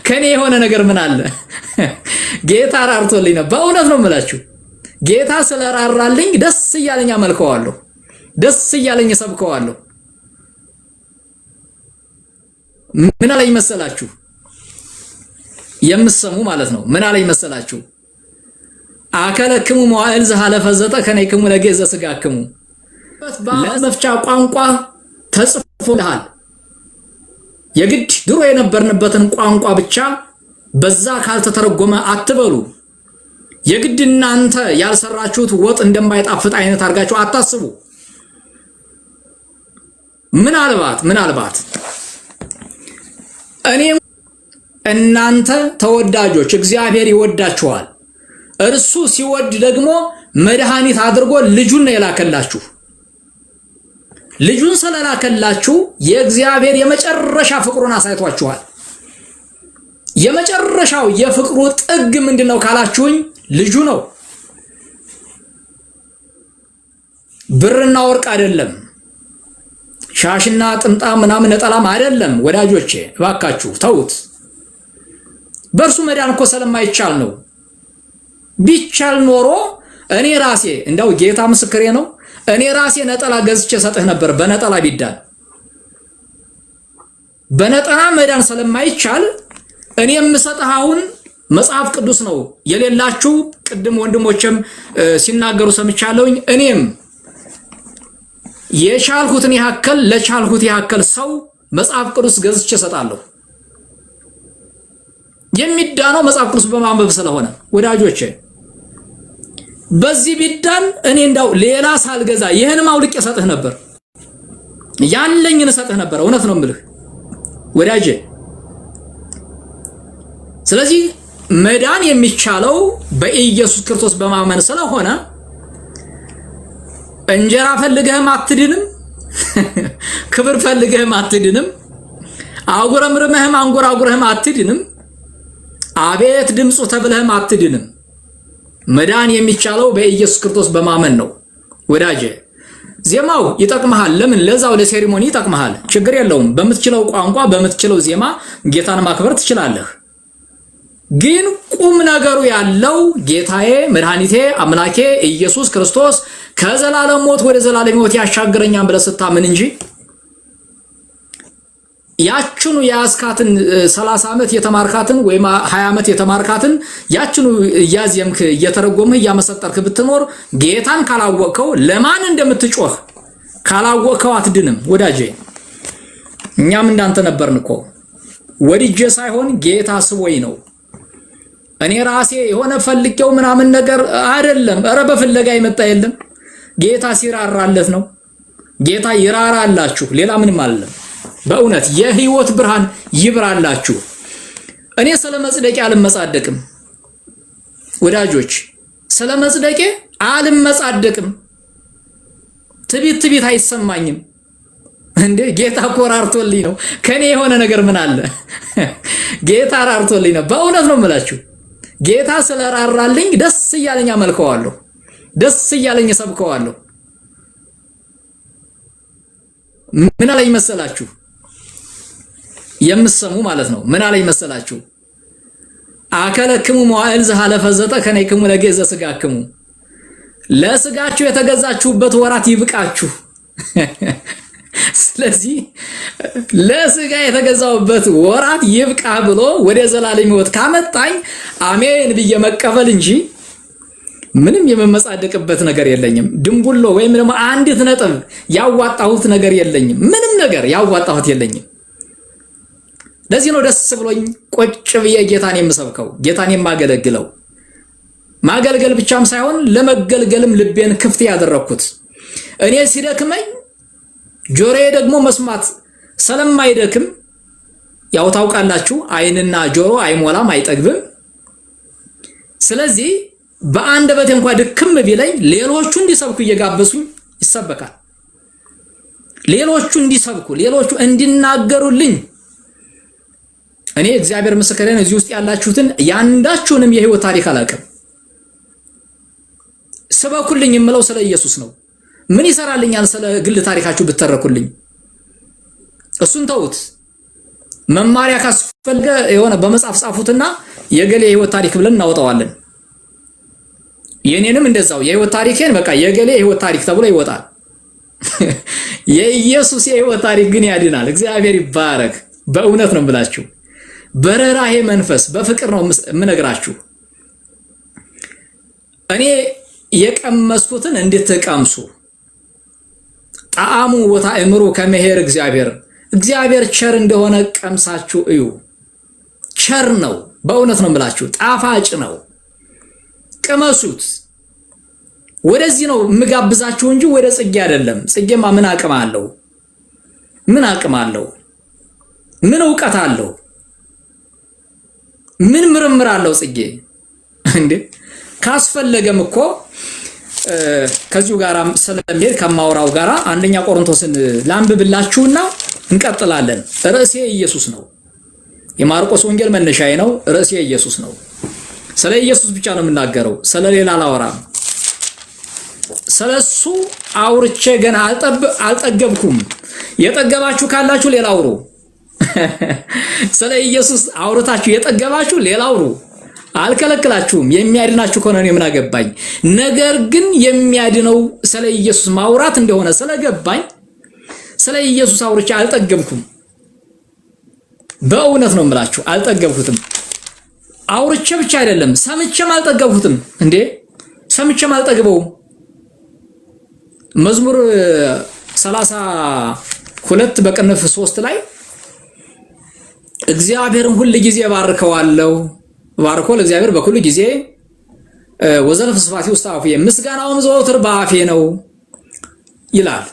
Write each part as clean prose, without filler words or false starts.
ከኔ የሆነ ነገር ምን አለ? ጌታ ራርቶልኝ ነው። በእውነት ነው የምላችሁ። ጌታ ስለራራልኝ ደስ እያለኝ አመልከዋለሁ፣ ደስ እያለኝ ሰብከዋለሁ። ምን አለኝ መሰላችሁ? የምሰሙ ማለት ነው። ምን አለኝ መሰላችሁ? አከለክሙ መዋዕል ዘሐለፈ ዘጠ ከነይክሙ ለገዘ ስጋክሙ ለመፍቻ ቋንቋ ተጽፎልሃል። የግድ ድሮ የነበርንበትን ቋንቋ ብቻ በዛ ካልተተረጎመ አትበሉ። የግድ እናንተ ያልሰራችሁት ወጥ እንደማይጣፍጥ አይነት አድርጋችሁ አታስቡ። ምናልባት እኔ እናንተ ተወዳጆች እግዚአብሔር ይወዳችኋል። እርሱ ሲወድ ደግሞ መድኃኒት አድርጎ ልጁን ነው የላከላችሁ። ልጁን ስለላከላችሁ የእግዚአብሔር የመጨረሻ ፍቅሩን አሳይቷችኋል። የመጨረሻው የፍቅሩ ጥግ ምንድነው ካላችሁኝ ልጁ ነው። ብርና ወርቅ አይደለም፣ ሻሽና ጥምጣም ምናምን ነጠላም አይደለም። ወዳጆቼ እባካችሁ ተውት። በእርሱ መዳን እኮ ስለማይቻል ነው። ቢቻል ኖሮ እኔ ራሴ እንደው ጌታ ምስክሬ ነው፣ እኔ ራሴ ነጠላ ገዝቼ ሰጥህ ነበር። በነጠላ ቢዳን በነጠላ መዳን ስለማይቻል እኔ የምሰጥህ አሁን መጽሐፍ ቅዱስ ነው። የሌላችሁ ቅድም ወንድሞችም ሲናገሩ ሰምቻለሁኝ። እኔም የቻልኩትን ያክል ለቻልኩት ያክል ሰው መጽሐፍ ቅዱስ ገዝቼ ሰጣለሁ። የሚዳነው መጽሐፍ ቅዱስ በማንበብ ስለሆነ ወዳጆቼ በዚህ ቢዳን እኔ እንዳው ሌላ ሳልገዛ ይሄንም አውልቄ ሰጥህ ነበር፣ ያለኝን ሰጥህ ነበር። እውነት ነው የምልህ ወዳጄ። ስለዚህ መዳን የሚቻለው በኢየሱስ ክርስቶስ በማመን ስለሆነ እንጀራ ፈልገህም አትድንም፣ ክብር ፈልገህም አትድንም፣ አጉረምርመህም አንጎራጉረህም አትድንም፣ አቤት ድምፁ ተብለህም አትድንም። መዳን የሚቻለው በኢየሱስ ክርስቶስ በማመን ነው ወዳጄ። ዜማው ይጠቅምሃል። ለምን? ለዛው ለሴሪሞኒ ይጠቅምሃል። ችግር የለውም። በምትችለው ቋንቋ በምትችለው ዜማ ጌታን ማክበር ትችላለህ። ግን ቁም ነገሩ ያለው ጌታዬ መድኃኒቴ አምላኬ ኢየሱስ ክርስቶስ ከዘላለም ሞት ወደ ዘላለም ሕይወት ያሻገረኛል ብለህ ስታምን እንጂ ያችኑ ያስካትን 30 ዓመት የተማርካትን ወይ 20 ዓመት የተማርካትን ያችኑ ያዝየምክ እየተረጎምህ ያመሰጠርክ ብትኖር ጌታን ካላወቀው ለማን እንደምትጮህ ካላወቀው አትድንም ወዳጄ። እኛም እንዳንተ ነበርንኮ። ወድጄ ሳይሆን ጌታ ስቦይ ነው። እኔ ራሴ የሆነ ፈልጌው ምናምን ነገር አይደለም። ኧረ በፍለጋ ይመጣ የለም። ጌታ ሲራራለት ነው። ጌታ ይራራላችሁ፣ ሌላ ምንም አይደለም። በእውነት የህይወት ብርሃን ይብራላችሁ። እኔ ስለመጽደቄ አልመጻደቅም ወዳጆች፣ ስለመጽደቄ አልመጻደቅም። ትቢት አይሰማኝም። እንዴ ጌታ ኮራርቶልኝ ነው። ከኔ የሆነ ነገር ምን አለ? ጌታ ራርቶልኝ ነው። በእውነት ነው የምላችሁ። ጌታ ስለራራልኝ ደስ እያለኝ አመልከዋለሁ፣ ደስ እያለኝ ሰብከዋለሁ። ምን አለኝ መሰላችሁ? የምሰሙ ማለት ነው። ምን አለኝ መሰላችሁ? አከለክሙ መዋዕል ዘሐለፈ ዘጠ ከነይክሙ ለገዘ ስጋክሙ ለስጋችሁ የተገዛችሁበት ወራት ይብቃችሁ። ስለዚህ ለስጋ የተገዛውበት ወራት ይብቃ ብሎ ወደ ዘላለም ሕይወት ካመጣኝ አሜን ብዬ መቀበል እንጂ ምንም የመመጻደቅበት ነገር የለኝም። ድንቡሎ ወይም ደግሞ አንዲት ነጥብ ያዋጣሁት ነገር የለኝም። ምንም ነገር ያዋጣሁት የለኝም። ለዚህ ነው ደስ ብሎኝ ቁጭ ብዬ ጌታን የምሰብከው፣ ጌታን የማገለግለው። ማገልገል ብቻም ሳይሆን ለመገልገልም ልቤን ክፍት ያደረኩት። እኔ ሲደክመኝ ጆሮዬ ደግሞ መስማት ስለማይደክም ያው ታውቃላችሁ፣ አይንና ጆሮ አይሞላም አይጠግብም። ስለዚህ በአንደበቴ እንኳን ድክም ቢለኝ ሌሎቹ እንዲሰብኩ እየጋበሱኝ ይሰበካል። ሌሎቹ እንዲሰብኩ፣ ሌሎቹ እንዲናገሩልኝ። እኔ እግዚአብሔር ምስክሬ ነው። እዚህ ውስጥ ያላችሁትን ያንዳችሁንም የህይወት ታሪክ አላውቅም። ስበኩልኝ የምለው ስለ ኢየሱስ ነው። ምን ይሰራልኛል ስለ ግል ታሪካችሁ ብትተረኩልኝ? እሱን ተውት። መማሪያ ካስፈልገ የሆነ በመጽሐፍ ጻፉትና የገሌ የህይወት ታሪክ ብለን እናወጣዋለን። የኔንም እንደዛው የህይወት ታሪኬን በቃ የገሌ የህይወት ታሪክ ተብሎ ይወጣል። የኢየሱስ የህይወት ታሪክ ግን ያድናል። እግዚአብሔር ይባረክ። በእውነት ነው ብላችሁ በረራሄ መንፈስ በፍቅር ነው የምነግራችሁ። እኔ የቀመስኩትን እንድትቀምሱ ጣዕሙ ወታእምሩ ከመሄር እግዚአብሔር ቸር እንደሆነ ቀምሳችሁ እዩ። ቸር ነው፣ በእውነት ነው ብላችሁ ጣፋጭ ነው። ቅመሱት። ወደዚህ ነው የምጋብዛችሁ እንጂ ወደ ጽጌ አይደለም። ጽጌማ ምን አቅም አለው? ምን አቅም አለው? ምን ዕውቀት አለው? ምን ምርምር አለው ጽጌ? እንዴ ካስፈለገም እኮ ከዚሁ ጋር ስለሚሄድ ከማውራው ጋር አንደኛ ቆሮንቶስን ላንብብላችሁና እንቀጥላለን። ርዕሴ ኢየሱስ ነው። የማርቆስ ወንጌል መነሻዬ ነው። ርዕሴ ኢየሱስ ነው። ስለ ኢየሱስ ብቻ ነው የምናገረው፣ ስለ ሌላ አላወራም። ስለሱ አውርቼ ገና አልጠገብኩም። የጠገባችሁ ካላችሁ ሌላ አውሩ። ስለ ኢየሱስ አውርታችሁ የጠገባችሁ ሌላ አውሩ። አልከለክላችሁም። የሚያድናችሁ ከሆነ እኔ ምን አገባኝ። ነገር ግን የሚያድነው ስለ ኢየሱስ ማውራት እንደሆነ ስለገባኝ ስለ ኢየሱስ አውርቼ አልጠገብኩም። በእውነት ነው የምላችሁ፣ አልጠገብኩትም። አውርቼ ብቻ አይደለም ሰምቼም አልጠገብኩትም። እንዴ ሰምቼም አልጠግበውም። መዝሙር 32 በቅንፍ 3 ላይ እግዚአብሔርን ሁሉ ጊዜ ባርከዋለሁ፣ ባርኮ ለእግዚአብሔር በኩሉ ጊዜ ወዘልፍ ስፋቲ ውስጥ አፉ ምስጋናውም ዘወትር በአፌ ነው ይላል።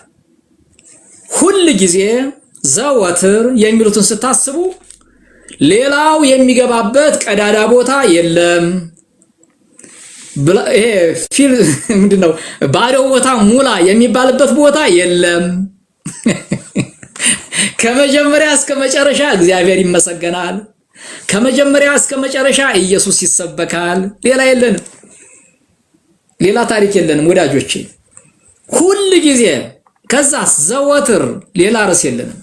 ሁሉ ጊዜ ዘወትር የሚሉትን ስታስቡ ሌላው የሚገባበት ቀዳዳ ቦታ የለም። ይሄ ምንድነው ባዶ ቦታ ሙላ የሚባልበት ቦታ የለም። ከመጀመሪያ እስከ መጨረሻ እግዚአብሔር ይመሰገናል። ከመጀመሪያ እስከ መጨረሻ ኢየሱስ ይሰበካል። ሌላ የለንም። ሌላ ታሪክ የለንም ወዳጆቼ። ሁሉ ጊዜ ከዛስ ዘወትር ሌላ ርዕስ የለንም።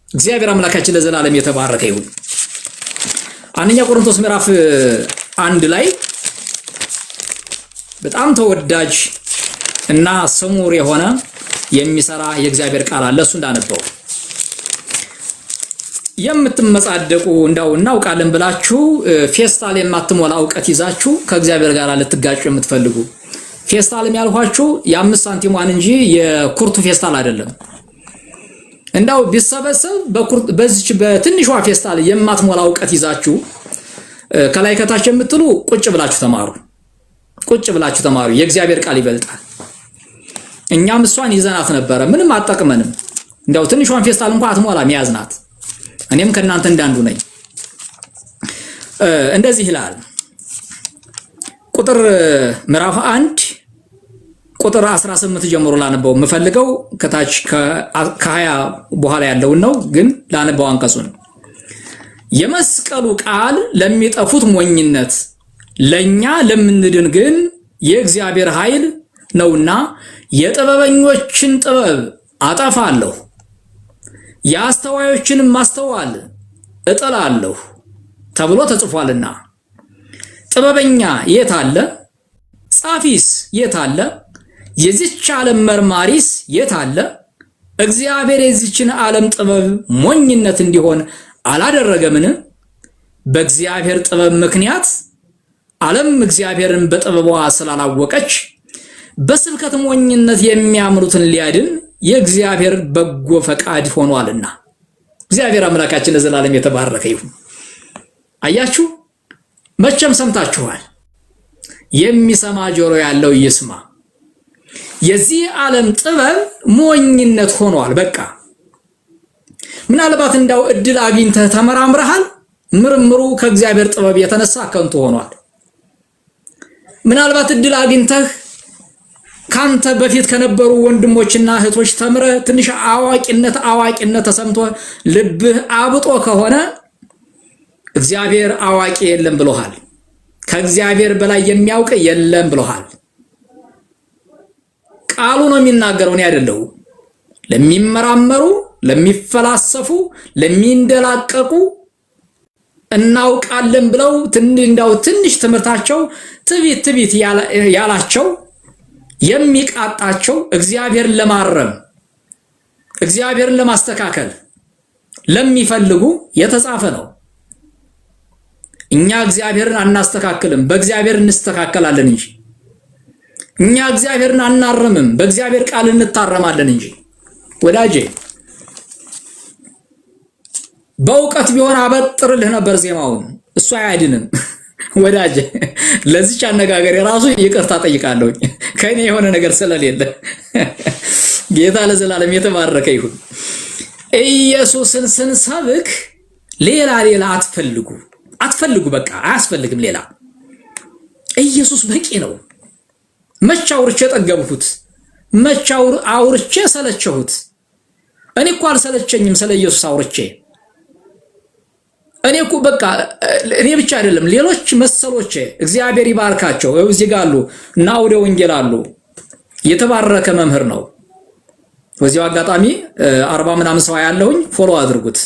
እግዚአብሔር አምላካችን ለዘላለም የተባረከ ይሁን። አንደኛ ቆሮንቶስ ምዕራፍ 1 ላይ በጣም ተወዳጅ እና ስሙር የሆነ የሚሰራ የእግዚአብሔር ቃል አለ። እሱ እንዳነበው የምትመጻደቁ እንዳው እናውቃለን ብላችሁ ፌስታል የማትሞላ ዕውቀት ይዛችሁ ከእግዚአብሔር ጋር ልትጋጩ የምትፈልጉ ፌስታልም ያልኋችሁ የ5 ሳንቲሟን እንጂ የኩርቱ ፌስታል አይደለም። እንዳው ቢሰበሰብ በዚች በትንሿ ፌስታል የማትሞላ ዕውቀት ይዛችሁ ከላይ ከታች የምትሉ ቁጭ ብላችሁ ተማሩ። ቁጭ ብላችሁ ተማሩ። የእግዚአብሔር ቃል ይበልጣል። እኛም እሷን ይዘናት ነበረ፣ ምንም አጠቅመንም። እንዳው ትንሿን ፌስታል እንኳን አትሞላም፣ ያዝናት። እኔም ከናንተ እንዳንዱ ነኝ። እንደዚህ ይላል ቁጥር ምዕራፍ 1 ቁጥር 18 ጀምሮ ላነበው የምፈልገው ከታች ከ20 በኋላ ያለውን ነው፣ ግን ላነበው አንቀጹን። የመስቀሉ ቃል ለሚጠፉት ሞኝነት፣ ለኛ ለምንድን ግን የእግዚአብሔር ኃይል ነውና የጥበበኞችን ጥበብ አጠፋለሁ፣ የአስተዋዮችን ማስተዋል እጥላለሁ ተብሎ ተጽፏልና። ጥበበኛ የት አለ? ጻፊስ የት አለ? የዚች ዓለም መርማሪስ የት አለ? እግዚአብሔር የዚችን ዓለም ጥበብ ሞኝነት እንዲሆን አላደረገምን? በእግዚአብሔር ጥበብ ምክንያት ዓለም እግዚአብሔርን በጥበቧ ስላላወቀች በስብከት ሞኝነት የሚያምኑትን ሊያድን የእግዚአብሔር በጎ ፈቃድ ሆኗልና። እግዚአብሔር አምላካችን ለዘላለም የተባረከ ይሁን። አያችሁ፣ መቼም ሰምታችኋል። የሚሰማ ጆሮ ያለው ይስማ። የዚህ ዓለም ጥበብ ሞኝነት ሆኗል። በቃ ምናልባት እንዳው እድል አግኝተህ ተመራምረሃል፣ ምርምሩ ከእግዚአብሔር ጥበብ የተነሳ ከንቱ ሆኗል። ምናልባት እድል አግኝተህ ካንተ በፊት ከነበሩ ወንድሞችና እህቶች ተምረ ትንሽ አዋቂነት ተሰምቶ ልብህ አብጦ ከሆነ እግዚአብሔር አዋቂ የለም ብሎሃል። ከእግዚአብሔር በላይ የሚያውቅ የለም ብሎሃል። ቃሉ ነው የሚናገረው፣ እኔ አይደለሁም። ለሚመራመሩ ለሚፈላሰፉ ለሚንደላቀቁ እናውቃለን ብለው ትንሽ ትምህርታቸው ትቢት ያላቸው የሚቃጣቸው እግዚአብሔርን ለማረም እግዚአብሔርን ለማስተካከል ለሚፈልጉ የተጻፈ ነው። እኛ እግዚአብሔርን አናስተካክልም፣ በእግዚአብሔር እንስተካከላለን እንጂ። እኛ እግዚአብሔርን አናረምም፣ በእግዚአብሔር ቃል እንታረማለን እንጂ። ወዳጄ በእውቀት ቢሆን አበጥርልህ ነበር ዜማውን፣ እሱ አያድንም። ወዳጄ ለዚህ አነጋገር የራሱ ይቅርታ ጠይቃለሁ፣ ከኔ የሆነ ነገር ስለሌለ። ጌታ ለዘላለም የተባረከ ይሁን። ኢየሱስን ስንሰብክ ሌላ አትፈልጉ፣ በቃ አያስፈልግም ሌላ። ኢየሱስ በቂ ነው። መቼ አውርቼ ጠገብኩት? መቼ አውርቼ ሰለቸሁት? እኔ እኮ አልሰለቸኝም ስለ ኢየሱስ አውርቼ። እኔ እኮ በቃ እኔ ብቻ አይደለም ሌሎች መሰሎቼ እግዚአብሔር ይባርካቸው እዚህ ጋር አሉ እና አውደ ወንጌል አሉ። የተባረከ መምህር ነው። በዚሁ አጋጣሚ 40 ምናምን ሰው ያለውኝ ፎሎ አድርጉት።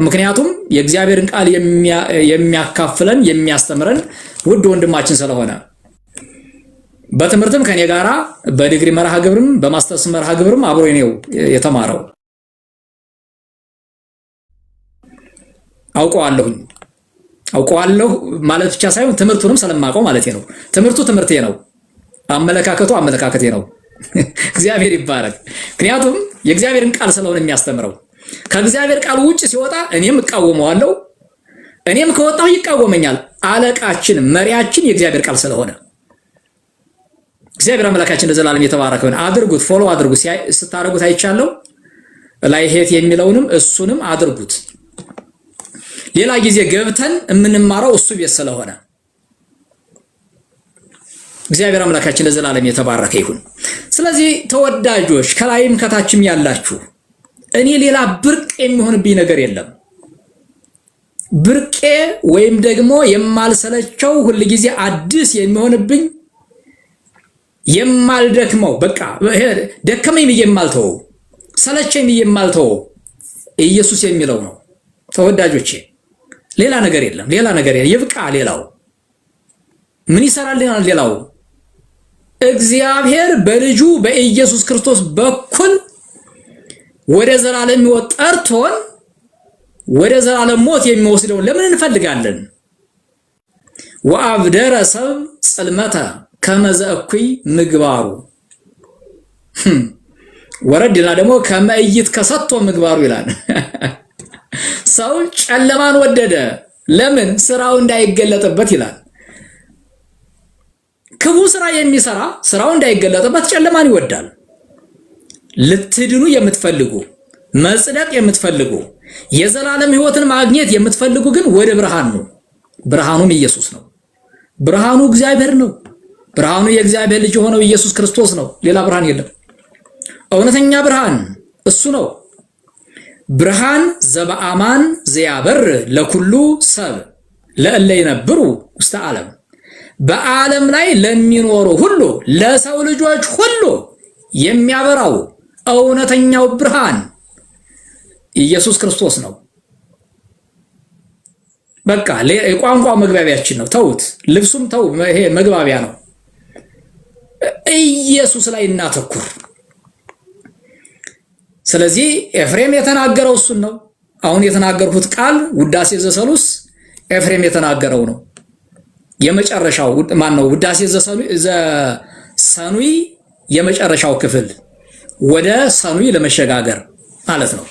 ምክንያቱም የእግዚአብሔርን ቃል የሚያካፍለን የሚያስተምረን ውድ ወንድማችን ስለሆነ በትምህርትም ከኔ ጋራ በዲግሪ መርሃ ግብርም በማስተርስ መርሃ ግብርም አብሮ ነው የተማረው። አውቀዋለሁ ማለት ብቻ ሳይሆን ትምህርቱንም ስለማውቀው ማለት ነው። ትምህርቱ ትምህርቴ ነው፣ አመለካከቱ አመለካከቴ ነው። እግዚአብሔር ይባረክ። ምክንያቱም የእግዚአብሔርን ቃል ስለሆነ የሚያስተምረው። ከእግዚአብሔር ቃል ውጭ ሲወጣ እኔም እቃወመዋለሁ፣ እኔም ከወጣሁ ይቃወመኛል። አለቃችን መሪያችን የእግዚአብሔር ቃል ስለሆነ እግዚአብሔር አምላካችን ለዘላለም የተባረከ ይሁን። አድርጉት፣ ፎሎ አድርጉት። ስታደርጉት አይቻለሁ። ላይ ሄት የሚለውንም እሱንም አድርጉት። ሌላ ጊዜ ገብተን የምንማረው እሱ ቤት ስለሆነ እግዚአብሔር አምላካችን ለዘላለም የተባረከ ይሁን። ስለዚህ ተወዳጆች ከላይም ከታችም ያላችሁ እኔ ሌላ ብርቅ የሚሆንብኝ ነገር የለም። ብርቄ ወይም ደግሞ የማልሰለቸው ሁሉ ጊዜ አዲስ የሚሆንብኝ የማልደክመው በቃ ደከመኝ ብዬ የማልተው ሰለቸኝ ብዬ የማልተው ኢየሱስ የሚለው ነው። ተወዳጆቼ ሌላ ነገር የለም። ይብቃ። ሌላው ምን ይሰራልናል? ሌላው እግዚአብሔር በልጁ በኢየሱስ ክርስቶስ በኩል ወደ ዘላለም ሕይወት ጠርቶን ወደ ዘላለም ሞት የሚወስደው ለምን እንፈልጋለን? ወአብደረ ሰብ ጽልመተ ከመዘ እኩይ ምግባሩ ወረድና ደግሞ ከመይት ከሰጥቶ ምግባሩ ይላል። ሰው ጨለማን ወደደ፣ ለምን? ስራው እንዳይገለጥበት ይላል። ክፉ ስራ የሚሰራ ስራው እንዳይገለጥበት ጨለማን ይወዳል። ልትድኑ የምትፈልጉ መጽደቅ የምትፈልጉ የዘላለም ሕይወትን ማግኘት የምትፈልጉ ግን ወደ ብርሃን ነው። ብርሃኑም ኢየሱስ ነው። ብርሃኑ እግዚአብሔር ነው። ብርሃኑ የእግዚአብሔር ልጅ የሆነው ኢየሱስ ክርስቶስ ነው። ሌላ ብርሃን የለም። እውነተኛ ብርሃን እሱ ነው። ብርሃን ዘበአማን ዘያበር ለኩሉ ሰብ ለእለ ይነብሩ ውስተ ዓለም፣ በዓለም ላይ ለሚኖሩ ሁሉ ለሰው ልጆች ሁሉ የሚያበራው እውነተኛው ብርሃን ኢየሱስ ክርስቶስ ነው። በቃ የቋንቋ መግባቢያችን ነው። ተውት፣ ልብሱም ተው፣ ይሄ መግባቢያ ነው። ኢየሱስ ላይ እናተኩር። ስለዚህ ኤፍሬም የተናገረው እሱን ነው። አሁን የተናገርኩት ቃል ውዳሴ ዘሰሉስ ኤፍሬም የተናገረው ነው። የመጨረሻው ማን ነው? ውዳሴ ዘሰኑይ የመጨረሻው ክፍል ወደ ሰኑይ ለመሸጋገር ማለት ነው።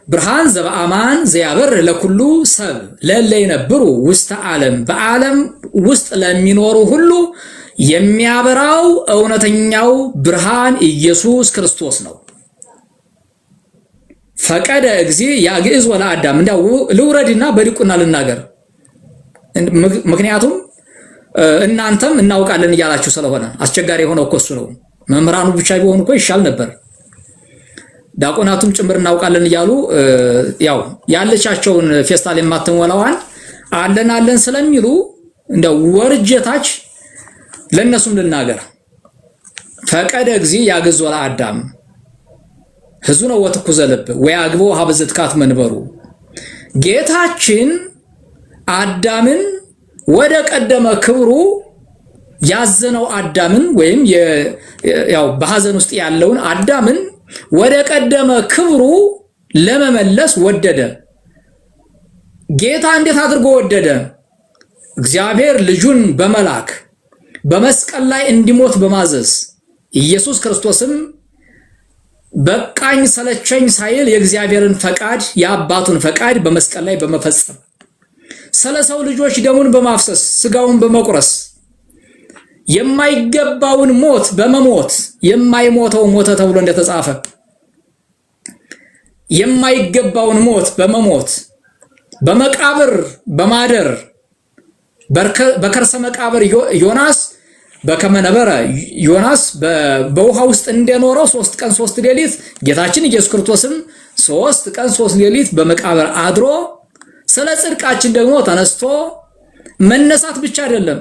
ብርሃን ዘበአማን ዘያበር ለኩሉ ሰብ ለእለ ይነብሩ ውስተ ዓለም፣ በዓለም ውስጥ ለሚኖሩ ሁሉ የሚያበራው እውነተኛው ብርሃን ኢየሱስ ክርስቶስ ነው። ፈቀደ እግዚ ያግዕዝ ወለአዳም። እንዳው ልውረድና በዲቁና ልናገር፣ ምክንያቱም እናንተም እናውቃለን እያላችሁ ስለሆነ አስቸጋሪ የሆነው እኮ እሱ ነው። መምህራኑ ብቻ ቢሆኑ እኮ ይሻል ነበር። ዲያቆናቱም ጭምር እናውቃለን እያሉ ያው ያለቻቸውን ፌስታል የማትሞላዋን አለን ስለሚሉ እንደው ወርጀታች ለነሱም ልናገር። ፈቀደ እግዚ ያግዕዝ ወለአዳም ህዙነ ወትኩዘ ልብ ወያግቦ ሀበዝትካት መንበሩ ጌታችን አዳምን ወደ ቀደመ ክብሩ ያዘነው አዳምን ወይም ያው በሐዘን ውስጥ ያለውን አዳምን ወደ ቀደመ ክብሩ ለመመለስ ወደደ። ጌታ እንዴት አድርጎ ወደደ? እግዚአብሔር ልጁን በመላክ በመስቀል ላይ እንዲሞት በማዘዝ ኢየሱስ ክርስቶስም በቃኝ ሰለቸኝ ሳይል የእግዚአብሔርን ፈቃድ የአባቱን ፈቃድ በመስቀል ላይ በመፈጸም ስለ ሰው ልጆች ደሙን በማፍሰስ ስጋውን በመቁረስ የማይገባውን ሞት በመሞት የማይሞተው ሞተ ተብሎ እንደተጻፈ የማይገባውን ሞት በመሞት በመቃብር በማደር በከርሰ መቃብር ዮናስ በከመነበረ ዮናስ በውሃ ውስጥ እንደኖረው 3 ቀን 3 ሌሊት ጌታችን ኢየሱስ ክርስቶስም 3 ቀን 3 ሌሊት በመቃብር አድሮ ስለ ጽድቃችን ደግሞ ተነስቶ መነሳት ብቻ አይደለም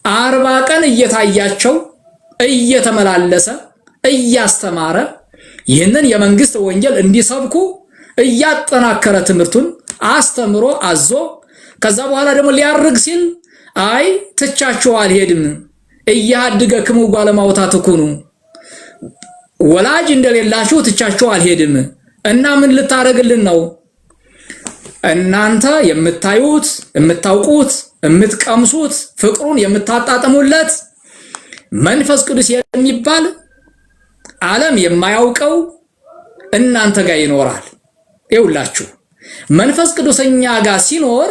40 ቀን እየታያቸው እየተመላለሰ እያስተማረ ይህንን የመንግስት ወንጌል እንዲሰብኩ እያጠናከረ ትምህርቱን አስተምሮ አዞ ከዛ በኋላ ደግሞ ሊያርግ ሲል አይ ትቻችሁ አልሄድም እያድገክሙ ባለማውታት ኩኑ ወላጅ እንደሌላችሁ ትቻችሁ አልሄድም እና ምን ልታረግልን ነው እናንተ የምታዩት የምታውቁት የምትቀምሱት ፍቅሩን የምታጣጥሙለት መንፈስ ቅዱስ የሚባል ዓለም የማያውቀው እናንተ ጋር ይኖራል። ይውላችሁ መንፈስ ቅዱስኛ ጋር ሲኖር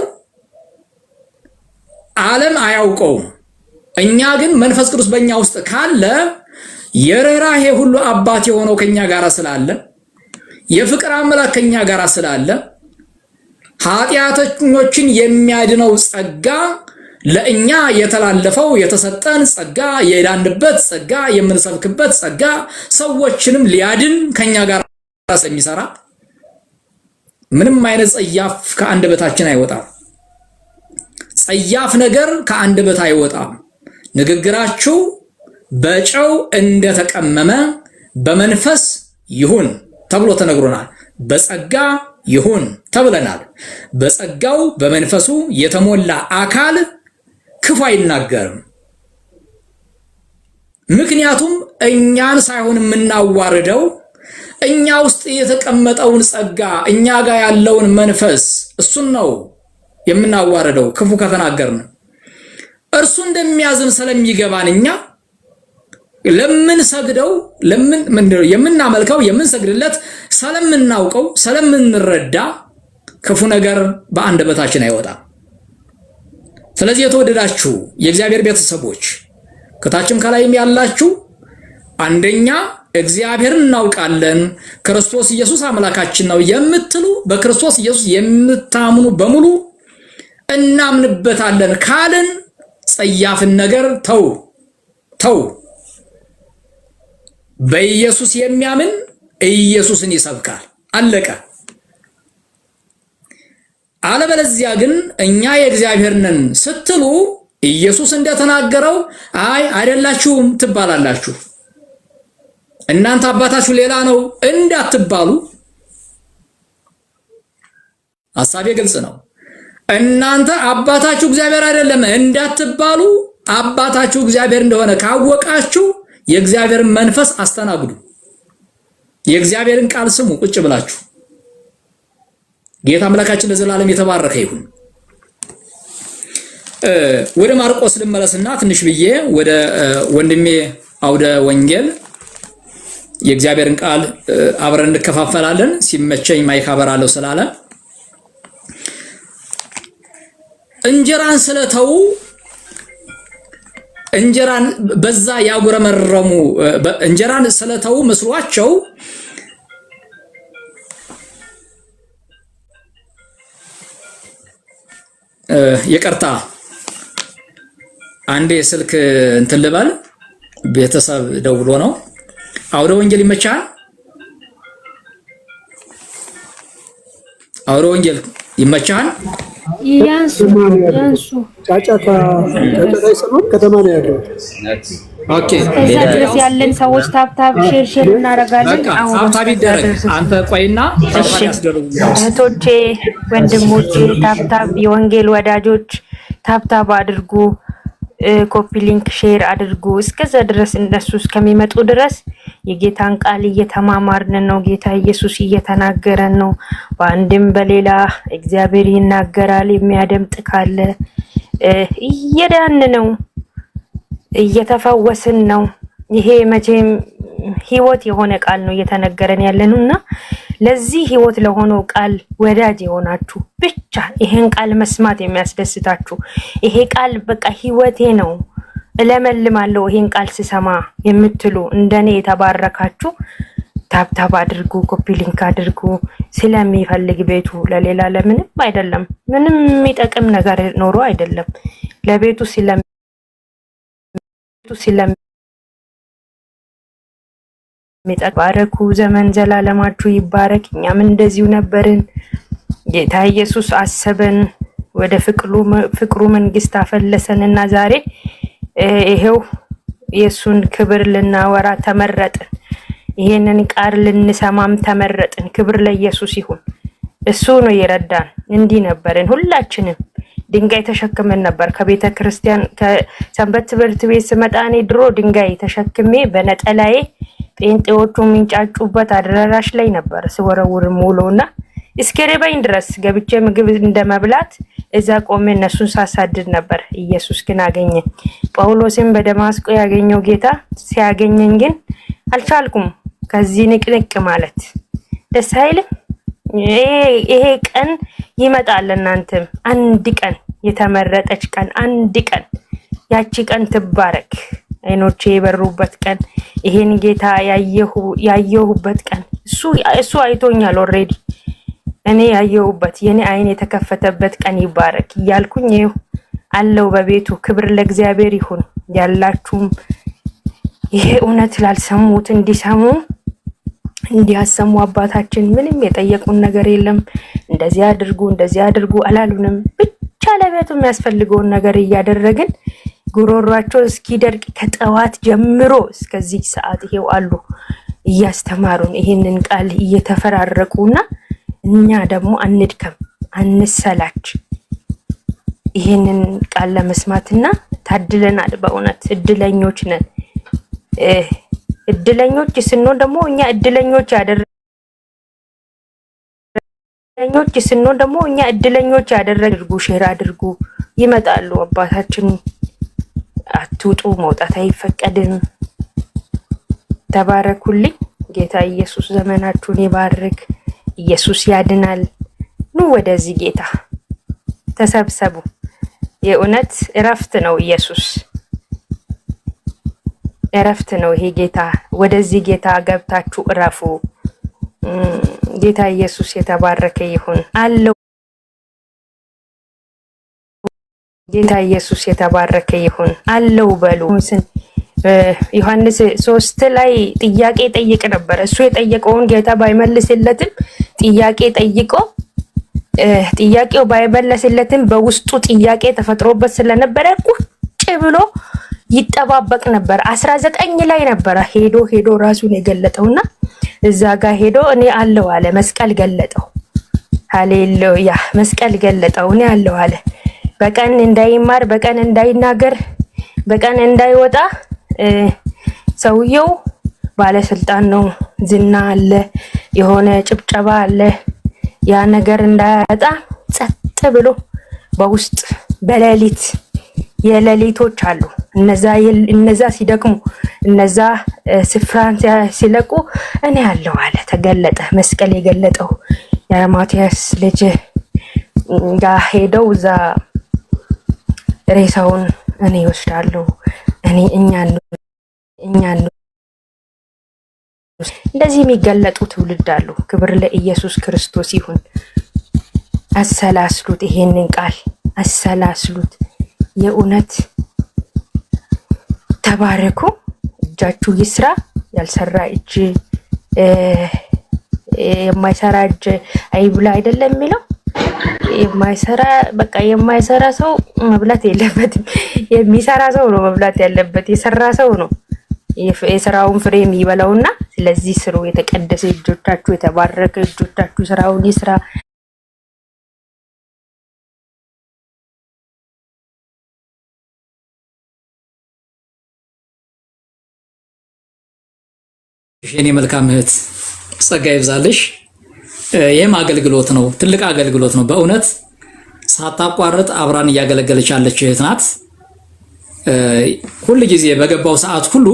ዓለም አያውቀውም። እኛ ግን መንፈስ ቅዱስ በእኛ ውስጥ ካለ የርህራሄ ሁሉ አባት የሆነው ከኛ ጋር ስላለ የፍቅር አምላክ ከኛ ጋር ስላለ ኃጢአተኞችን የሚያድነው ጸጋ ለእኛ የተላለፈው የተሰጠን ጸጋ የዳንበት ጸጋ የምንሰብክበት ጸጋ ሰዎችንም ሊያድን ከኛ ጋር ስለሚሰራ ምንም አይነት ጸያፍ ከአንደበታችን አይወጣም። ጸያፍ ነገር ከአንደበት አይወጣም። ንግግራችሁ በጨው እንደተቀመመ በመንፈስ ይሁን ተብሎ ተነግሮናል። በጸጋ ይሁን ተብለናል። በጸጋው በመንፈሱ የተሞላ አካል ክፉ አይናገርም። ምክንያቱም እኛን ሳይሆን የምናዋርደው እኛ ውስጥ የተቀመጠውን ጸጋ እኛ ጋር ያለውን መንፈስ እሱን ነው የምናዋርደው። ክፉ ከተናገርን እርሱ እንደሚያዝን ስለሚገባን እኛ ለምን ሰግደው የምናመልከው የምንሰግድለት ስለምናውቀው ስለምንረዳ ክፉ ነገር በአንደበታችን አይወጣም። ስለዚህ የተወደዳችሁ የእግዚአብሔር ቤተሰቦች ከታችም ከላይም ያላችሁ አንደኛ እግዚአብሔርን እናውቃለን ክርስቶስ ኢየሱስ አምላካችን ነው የምትሉ በክርስቶስ ኢየሱስ የምታምኑ በሙሉ እናምንበታለን ካልን ጸያፍን ነገር ተው። በኢየሱስ የሚያምን ኢየሱስን ይሰብካል። አለቀ። አለበለዚያ ግን እኛ የእግዚአብሔር ነን ስትሉ ኢየሱስ እንደተናገረው አይደላችሁም ትባላላችሁ። እናንተ አባታችሁ ሌላ ነው እንዳትባሉ ሐሳቤ ግልጽ ነው። እናንተ አባታችሁ እግዚአብሔር አይደለም እንዳትባሉ አባታችሁ እግዚአብሔር እንደሆነ ካወቃችሁ የእግዚአብሔርን መንፈስ አስተናግዱ። የእግዚአብሔርን ቃል ስሙ ቁጭ ብላችሁ። ጌታ አምላካችን ለዘላለም የተባረከ ይሁን። ወደ ማርቆስ ልመለስና ትንሽ ብዬ ወደ ወንድሜ አውደ ወንጌል የእግዚአብሔርን ቃል አብረን እንከፋፈላለን። ሲመቸኝ ማይክ አበራለሁ ስላለ እንጀራን ስለተው እንጀራን በዛ ያጉረመረሙ እንጀራን ስለተው መስሏቸው ይቅርታ አንዴ ስልክ እንትን ልበል ቤተሰብ ደውሎ ነው። አውደ ወንጌል ይመቻል? አውደ ወንጌል ይመቻል? ያንሱ ጫጫታ ይሰማል። ከተማ ነው ያለው። ኦኬ ከዛ ድረስ ያለን ሰዎች ታብታብ ሼር እናደርጋለን። አሁን ታብታብ ይደረግ። አንተ ቆይና ታብታብ ያስደርጉ። እህቶቼ ወንድሞቼ፣ ታብታብ የወንጌል ወዳጆች ታብታብ አድርጉ፣ ኮፒ ሊንክ ሼር አድርጉ። እስከዛ ድረስ እነሱ እስከሚመጡ ድረስ የጌታን ቃል እየተማማርን ነው። ጌታ ኢየሱስ እየተናገረን ነው። በአንድም በሌላ እግዚአብሔር ይናገራል። የሚያደምጥ ካለ እየዳን ነው፣ እየተፈወስን ነው። ይሄ መቼም ህይወት የሆነ ቃል ነው እየተነገረን ያለንና ለዚህ ህይወት ለሆነው ቃል ወዳጅ የሆናችሁ ብቻ ይሄን ቃል መስማት የሚያስደስታችሁ ይሄ ቃል በቃ ህይወቴ ነው እለመልማለሁ ይሄን ቃል ስሰማ የምትሉ እንደኔ የተባረካችሁ ታብታብ አድርጉ፣ ኮፒ ሊንክ አድርጉ። ስለሚፈልግ ቤቱ ለሌላ ለምንም አይደለም፣ ምንም የሚጠቅም ነገር ኖሮ አይደለም። ለቤቱ ባረኩ። ዘመን ዘላለማችሁ ይባረክ። እኛም እንደዚሁ ነበርን። ጌታ ኢየሱስ አሰበን፣ ወደ ፍቅሩ መንግስት አፈለሰንና ዛሬ ይሄው የሱን ክብር ልናወራ ተመረጥን። ይሄንን ቃል ልንሰማም ተመረጥን። ክብር ለኢየሱስ ይሁን። እሱ ነው የረዳን። እንዲህ ነበርን ሁላችንም። ድንጋይ ተሸክመን ነበር ከቤተ ክርስቲያን ከሰንበት ትምህርት ቤት ስመጣ እኔ ድሮ ድንጋይ ተሸክሜ በነጠላዬ ጴንጤዎቹ የሚንጫጩበት አድራራሽ ላይ ነበር ስወረውር ሙሉና እስከረበኝ ድረስ ገብቼ ምግብ እንደመብላት እዛ ቆሜ እነሱን ሳሳድድ ነበር። ኢየሱስ ግን አገኘ። ጳውሎስን በደማስቆ ያገኘው ጌታ ሲያገኘኝ ግን አልቻልኩም። ከዚህ ንቅንቅ ማለት ደስ አይልም። ይሄ ቀን ይመጣል። እናንተም አንድ ቀን የተመረጠች ቀን አንድ ቀን ያቺ ቀን ትባረክ። አይኖቼ የበሩበት ቀን ይሄን ጌታ ያየሁበት ቀን እሱ አይቶኛል ኦሬዲ። እኔ ያየሁበት የኔ አይን የተከፈተበት ቀን ይባረክ እያልኩኝ ይኸው አለው በቤቱ። ክብር ለእግዚአብሔር ይሁን። ያላችሁም ይሄ እውነት ላልሰሙት እንዲሰሙ እንዲያሰሙ አባታችን ምንም የጠየቁን ነገር የለም። እንደዚህ አድርጉ አላሉንም። ብቻ ለቤቱ የሚያስፈልገውን ነገር እያደረግን ጉሮሯቸው እስኪደርቅ ከጠዋት ጀምሮ እስከዚህ ሰዓት ይሄው አሉ እያስተማሩን ይሄንን ቃል እየተፈራረቁና እኛ ደግሞ አንድከም አንሰላች ይሄንን ቃል ለመስማትና ታድለናል። በእውነት እድለኞች ነን። እድለኞች ስንሆን ደግሞ እኛ እድለኞች ያደረጉ ሼር አድርጉ። ይመጣሉ። አባታችን አትውጡ፣ መውጣት አይፈቀድም። ተባረኩልኝ። ጌታ ኢየሱስ ዘመናችሁን ይባርክ። ኢየሱስ ያድናል። ኑ ወደዚህ ጌታ ተሰብሰቡ። የእውነት እረፍት ነው ኢየሱስ፣ እረፍት ነው ይሄ ጌታ። ወደዚህ ጌታ ገብታችሁ እረፉ። ጌታ ኢየሱስ የተባረከ ይሁን አለው። ጌታ ኢየሱስ የተባረከ ይሁን አለው በሉ። ዮሐንስ 3 ላይ ጥያቄ ጠይቅ ነበር። እሱ የጠየቀውን ጌታ ባይመልስለትም ጥያቄው ባይመለስለትም በውስጡ ጥያቄ ተፈጥሮበት ስለነበረ ቁጭ ብሎ ይጠባበቅ ነበር። 19 ላይ ነበር ሄዶ ራሱን የገለጠውና እዛ ጋር ሄዶ እኔ አለው አለ። መስቀል ገለጠው። ሃሌሉያ! መስቀል ገለጠው። እኔ አለው አለ። በቀን እንዳይማር፣ በቀን እንዳይናገር፣ በቀን እንዳይወጣ። ሰውየው ባለስልጣን ነው። ዝና አለ፣ የሆነ ጭብጨባ አለ። ያ ነገር እንዳያጣ ጸጥ ብሎ በውስጥ በሌሊት የሌሊቶች አሉ። እነዛ ሲደክሙ እነዛ ስፍራን ሲለቁ እኔ አለው አለ። ተገለጠ። መስቀል የገለጠው የማቲያስ ልጅ ጋር ሄደው እዛ ሬሳውን እኔ ወስዳለሁ እኛን እንደዚህ የሚገለጡ ትውልድ አሉ። ክብር ለኢየሱስ ክርስቶስ ይሁን። አሰላስሉት፣ ይሄንን ቃል አሰላስሉት። የእውነት ተባረኩ። እጃችሁ ይስራ። ያልሰራ እጅ የማይሰራ እጅ አይብላ አይደለም የሚለው። የማይሰራ በቃ የማይሰራ ሰው መብላት የለበትም። የሚሰራ ሰው ነው መብላት ያለበት። የሰራ ሰው ነው የስራውን ፍሬ የሚበላውና ስለዚህ ስሩ። የተቀደሰ እጆቻችሁ የተባረከ እጆቻችሁ ስራውን ይስራ። የኔ መልካም እህት ጸጋ ይብዛልሽ። ይህም አገልግሎት ነው፣ ትልቅ አገልግሎት ነው። በእውነት ሳታቋርጥ አብራን እያገለገለች ያለች እህት ናት። ሁል ጊዜ በገባው ሰዓት ሁሉ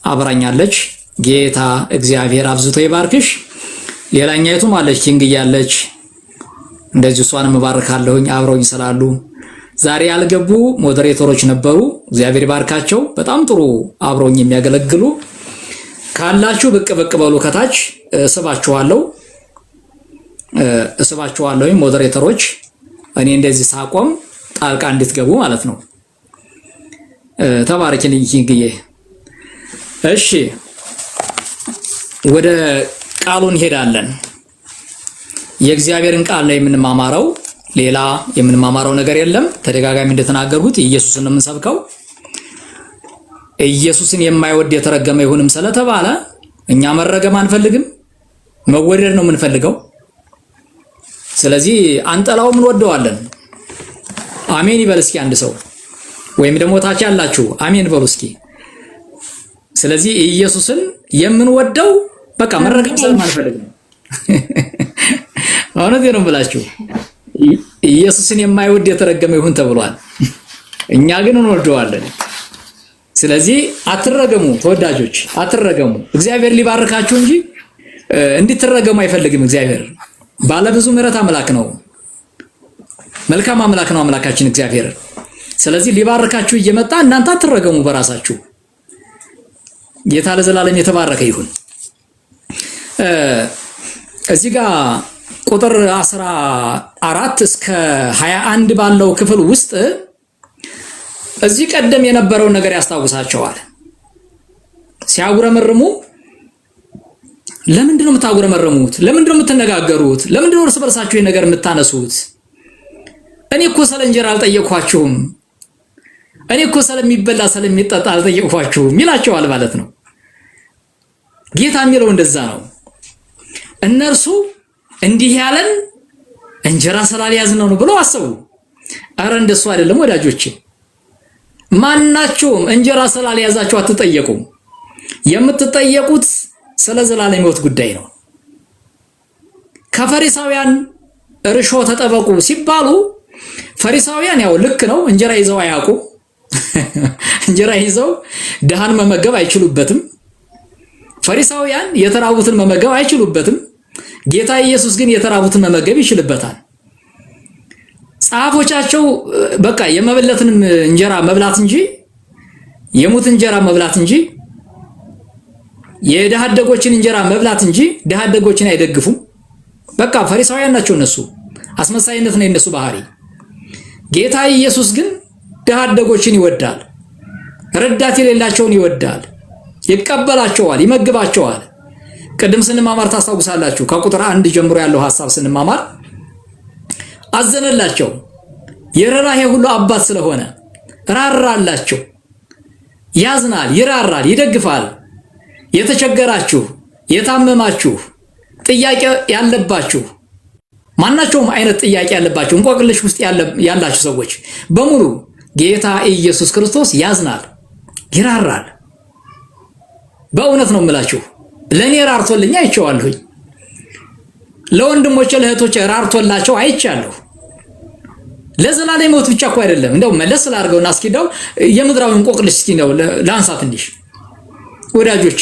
አብራኛለች። ጌታ እግዚአብሔር አብዝቶ ይባርክሽ። ሌላኛይቱም አለች ኪንግ እያለች እንደዚህ እሷንም እባርካለሁኝ አብረውኝ ስላሉ። ዛሬ ያልገቡ ሞዴሬተሮች ነበሩ፣ እግዚአብሔር ይባርካቸው። በጣም ጥሩ አብረውኝ የሚያገለግሉ ካላችሁ ብቅ ብቅ በሉ። ከታች እስባችኋለሁ ሞዴሬተሮች፣ እኔ እንደዚህ ሳቆም ጣልቃ እንድትገቡ ማለት ነው። ተባረክልኝ ኪንግዬ። እሺ ወደ ቃሉ እንሄዳለን። የእግዚአብሔርን ቃል ነው የምንማማረው፣ ሌላ የምንማማረው ነገር የለም። ተደጋጋሚ እንደተናገርኩት ኢየሱስን ነው የምንሰብከው። ኢየሱስን የማይወድ የተረገመ ይሁንም ስለተባለ እኛ መረገም አንፈልግም፣ መወደድ ነው የምንፈልገው። ስለዚህ አንጠላውም፣ እንወደዋለን። አሜን ይበል እስኪ አንድ ሰው፣ ወይም ደግሞ ታች ያላችሁ አሜን በሉ እስኪ። ስለዚህ ኢየሱስን የምንወደው በቃ መረገም ስለማንፈልግ ነው። እውነቴን ነው ብላችሁ ኢየሱስን የማይወድ የተረገመ ይሁን ተብሏል። እኛ ግን እንወደዋለን። ስለዚህ አትረገሙ ተወዳጆች፣ አትረገሙ። እግዚአብሔር ሊባርካችሁ እንጂ እንድትረገሙ አይፈልግም። እግዚአብሔር ባለብዙ ምሕረት አምላክ ነው፣ መልካም አምላክ ነው አምላካችን እግዚአብሔር። ስለዚህ ሊባርካችሁ እየመጣ እናንተ አትረገሙ በራሳችሁ። ጌታ ለዘላለም የተባረከ ይሁን። እዚህ ጋር ቁጥር 14 እስከ 21 ባለው ክፍል ውስጥ እዚህ ቀደም የነበረውን ነገር ያስታውሳቸዋል። ሲያጉረመርሙ ለምንድን ነው የምታጉረመርሙት? ለምንድን ነው የምትነጋገሩት? ለምንድን ነው እርስ በርሳችሁ ይሄን ነገር የምታነሱት? እኔ እኮ ስለ እንጀራ አልጠየቅኳችሁም፣ እኔ እኮ ስለሚበላ ስለሚጠጣ አልጠየቅኳችሁም ይላቸዋል ማለት ነው። ጌታ የሚለው እንደዛ ነው። እነርሱ እንዲህ ያለን እንጀራ ስላልያዝን ነው ብለው አሰቡ። አረ እንደሱ አይደለም ወዳጆቼ። ማናችሁም እንጀራ ስላልያዛችሁ አትጠየቁም። የምትጠየቁት ስለ ዘላለም ሕይወት ጉዳይ ነው። ከፈሪሳውያን እርሾ ተጠበቁ ሲባሉ ፈሪሳውያን ያው ልክ ነው፣ እንጀራ ይዘው አያውቁ። እንጀራ ይዘው ድሃን መመገብ አይችሉበትም። ፈሪሳውያን የተራቡትን መመገብ አይችሉበትም። ጌታ ኢየሱስ ግን የተራቡትን መመገብ ይችልበታል። ጻፎቻቸው በቃ የመበለትን እንጀራ መብላት እንጂ የሙት እንጀራ መብላት እንጂ የድሃ አደጎችን እንጀራ መብላት እንጂ ድሃ አደጎችን አይደግፉም። በቃ ፈሪሳውያን ናቸው እነሱ። አስመሳይነት ነው የነሱ ባህሪ። ጌታ ኢየሱስ ግን ድሃ አደጎችን ይወዳል፣ ረዳት የሌላቸውን ይወዳል፣ ይቀበላቸዋል፣ ይመግባቸዋል። ቅድም ስንማማር ታስታውሳላችሁ። ከቁጥር 1 ጀምሮ ያለው ሐሳብ ስንማማር አዘነላቸው። የርኅራኄ ሁሉ አባት ስለሆነ ራራላቸው። ያዝናል፣ ይራራል፣ ይደግፋል። የተቸገራችሁ፣ የታመማችሁ፣ ጥያቄ ያለባችሁ፣ ማናቸውም አይነት ጥያቄ ያለባችሁ፣ እንቆቅልሽ ውስጥ ያላችሁ ሰዎች በሙሉ ጌታ ኢየሱስ ክርስቶስ ያዝናል፣ ይራራል። በእውነት ነው የምላችሁ። ለኔ ራርቶልኝ አይቼዋለሁኝ። ለወንድሞቼ ለእህቶቼ ራርቶላቸው አይቻለሁ። ለዘላለም ሕይወት ብቻ እኮ አይደለም። እንደው መለስ ላድርገውና እስኪ እንደው የምድራዊ እንቆቅልሽ እስኪ እንደው ላንሳት እንዲሽ ወዳጆቼ፣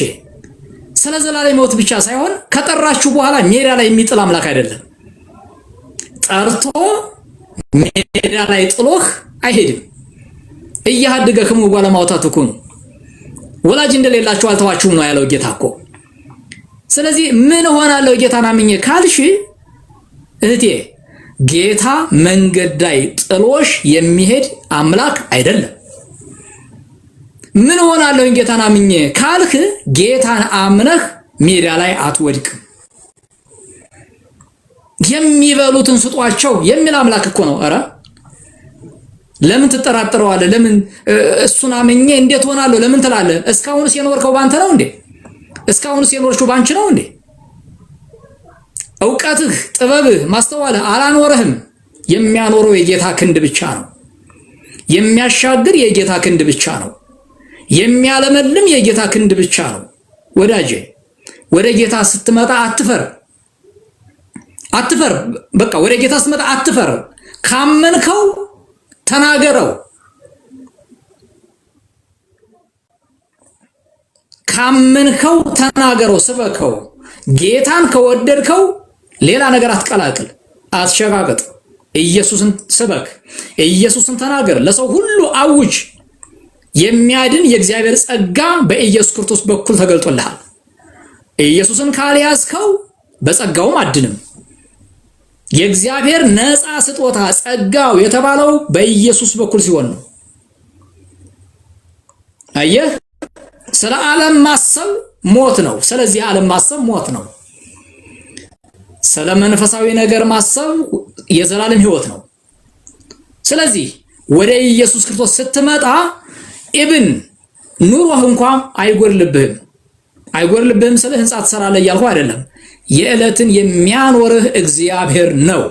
ስለ ዘላለም ሕይወት ብቻ ሳይሆን ከጠራችሁ በኋላ ሜዳ ላይ የሚጥል አምላክ አይደለም። ጠርቶ ሜዳ ላይ ጥሎህ አይሄድም። እያሃድገክሙ ባለማውታትኩ ወላጅ እንደሌላችሁ አልተዋችሁም ነው ያለው ጌታ እኮ። ስለዚህ ምን ሆናለሁ ጌታን አምኜ ካልሽ እህቴ፣ ጌታ መንገድ ላይ ጥሎሽ የሚሄድ አምላክ አይደለም። ምን ሆናለሁ ጌታን አምኜ ካልክ ጌታን አምነህ ሜዳ ላይ አትወድቅም። የሚበሉትን ስጧቸው የሚል አምላክ እኮ ነው። ኧረ ለምን ትጠራጥረዋለህ? ለምን እሱን አመኘ እንዴት ሆናለሁ ለምን ትላለህ? እስካሁንስ የኖርከው ባንተ ነው እንዴ? እስካሁንስ የኖርሽው ባንቺ ነው እንዴ? ዕውቀትህ፣ ጥበብህ፣ ማስተዋልህ አላኖረህም። የሚያኖረው የጌታ ክንድ ብቻ ነው። የሚያሻግር የጌታ ክንድ ብቻ ነው። የሚያለመልም የጌታ ክንድ ብቻ ነው። ወዳጄ ወደ ጌታ ስትመጣ አትፈር። አትፈር። በቃ ወደ ጌታ ስትመጣ አትፈር። ካመንከው ተናገረው። ካመንከው ተናገረው፣ ስበከው። ጌታን ከወደድከው ሌላ ነገር አትቀላቅል፣ አትሸጋገጥ። ኢየሱስን ስበክ፣ ኢየሱስን ተናገር፣ ለሰው ሁሉ አውጅ። የሚያድን የእግዚአብሔር ጸጋ በኢየሱስ ክርስቶስ በኩል ተገልጦልሃል። ኢየሱስን ካልያዝከው በጸጋውም አድንም። የእግዚአብሔር ነፃ ስጦታ ጸጋው የተባለው በኢየሱስ በኩል ሲሆን ነው። አየህ፣ ስለ ዓለም ማሰብ ሞት ነው። ስለዚህ ዓለም ማሰብ ሞት ነው። ስለ መንፈሳዊ ነገር ማሰብ የዘላለም ሕይወት ነው። ስለዚህ ወደ ኢየሱስ ክርስቶስ ስትመጣ ኢብን ኑሮህ እንኳን አይጎርልብህም። አይጎርልብህም ስለ ህንጻ ትሰራለህ እያልኩ አይደለም። የዕለትን የሚያኖርህ እግዚአብሔር ነው።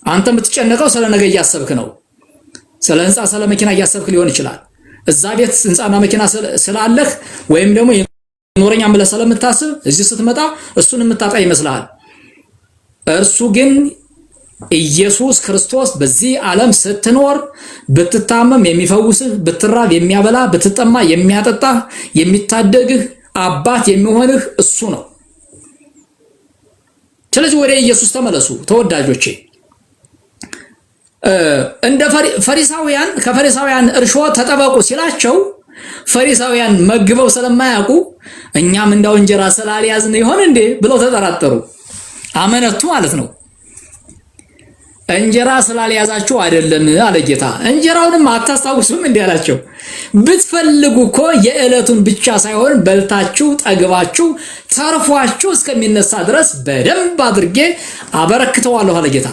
አንተ የምትጨነቀው ስለ ነገ እያሰብክ ነው። ስለ ህንጻ ስለ መኪና እያሰብክ ሊሆን ይችላል። እዛ ቤት ህንጻና መኪና ስላለህ ወይም ደግሞ ኖረኛ ብለህ ስለምታስብ እዚህ ስትመጣ እሱን የምታጣ ይመስልሃል። እርሱ ግን ኢየሱስ ክርስቶስ በዚህ ዓለም ስትኖር ብትታመም የሚፈውስህ፣ ብትራብ የሚያበላ፣ ብትጠማ የሚያጠጣህ፣ የሚታደግህ አባት የሚሆንህ እሱ ነው። ስለዚህ ወደ ኢየሱስ ተመለሱ ተወዳጆቼ። እንደ ፈሪሳውያን ከፈሪሳውያን እርሾ ተጠበቁ ሲላቸው ፈሪሳውያን መግበው ስለማያውቁ እኛም እንዳው እንጀራ ስላልያዝን ይሆን እንዴ ብለው ተጠራጠሩ። አመነቱ ማለት ነው። እንጀራ ስላልያዛችሁ አይደለም አለ ጌታ። እንጀራውንም አታስታውሱም እንዴ አላቸው። ብትፈልጉ እኮ የዕለቱን ብቻ ሳይሆን በልታችሁ ጠግባችሁ ተርፏችሁ እስከሚነሳ ድረስ በደንብ አድርጌ አበረክተዋለሁ አለ ጌታ።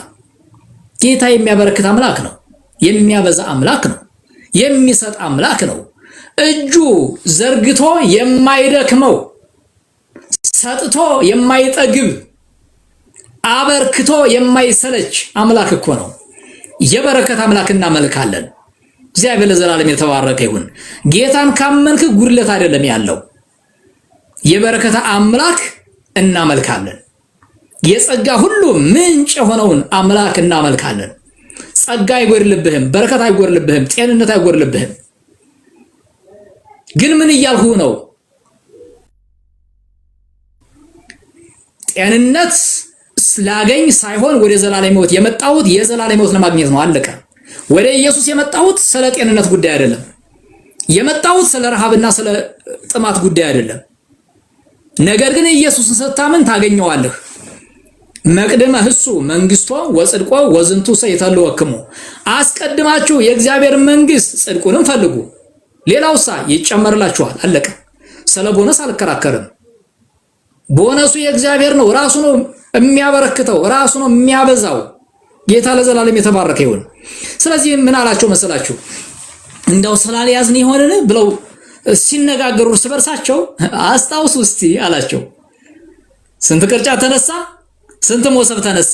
ጌታ የሚያበረክት አምላክ ነው። የሚያበዛ አምላክ ነው። የሚሰጥ አምላክ ነው። እጁ ዘርግቶ የማይደክመው፣ ሰጥቶ የማይጠግብ፣ አበርክቶ የማይሰለች አምላክ እኮ ነው። የበረከት አምላክ እናመልካለን። እግዚአብሔር ለዘላለም የተባረከ ይሁን። ጌታን ካመንክ ጉድለት አይደለም ያለው። የበረከት አምላክ እናመልካለን። የጸጋ ሁሉ ምንጭ የሆነውን አምላክ እናመልካለን። ጸጋ አይጎድልብህም፣ በረከት አይጎድልብህም፣ ጤንነት አይጎድልብህም። ግን ምን እያልሁ ነው? ጤንነት ስላገኝ ሳይሆን ወደ ዘላለም ሕይወት የመጣሁት የዘላለም ሕይወት ለማግኘት ነው። አለቀ። ወደ ኢየሱስ የመጣሁት ስለ ጤንነት ጉዳይ አይደለም። የመጣሁት ስለ ረሃብና ስለ ጥማት ጉዳይ አይደለም። ነገር ግን ኢየሱስን ስታምን ታገኘዋለህ። መቅደመ ህሱ መንግስቶ ወጽድቆ ወዝንቱ ሰይተልወክሙ፣ አስቀድማችሁ የእግዚአብሔር መንግስት ጽድቁንም ፈልጉ፣ ሌላውሳ ይጨመርላችኋል። አለቀ። ስለ ቦነስ አልከራከርም። ቦነሱ የእግዚአብሔር ነው። ራሱ ነው የሚያበረክተው፣ ራሱ ነው የሚያበዛው። ጌታ ለዘላለም የተባረከ ይሁን። ስለዚህ ምን አላቸው መሰላችሁ? እንዳው ስላልያዝን ይሆንን ብለው ሲነጋገሩ እርስ በርሳቸው አስታውሱ እስቲ አላቸው። ስንት ቅርጫት ተነሳ? ስንት ሞሰብ ተነሳ?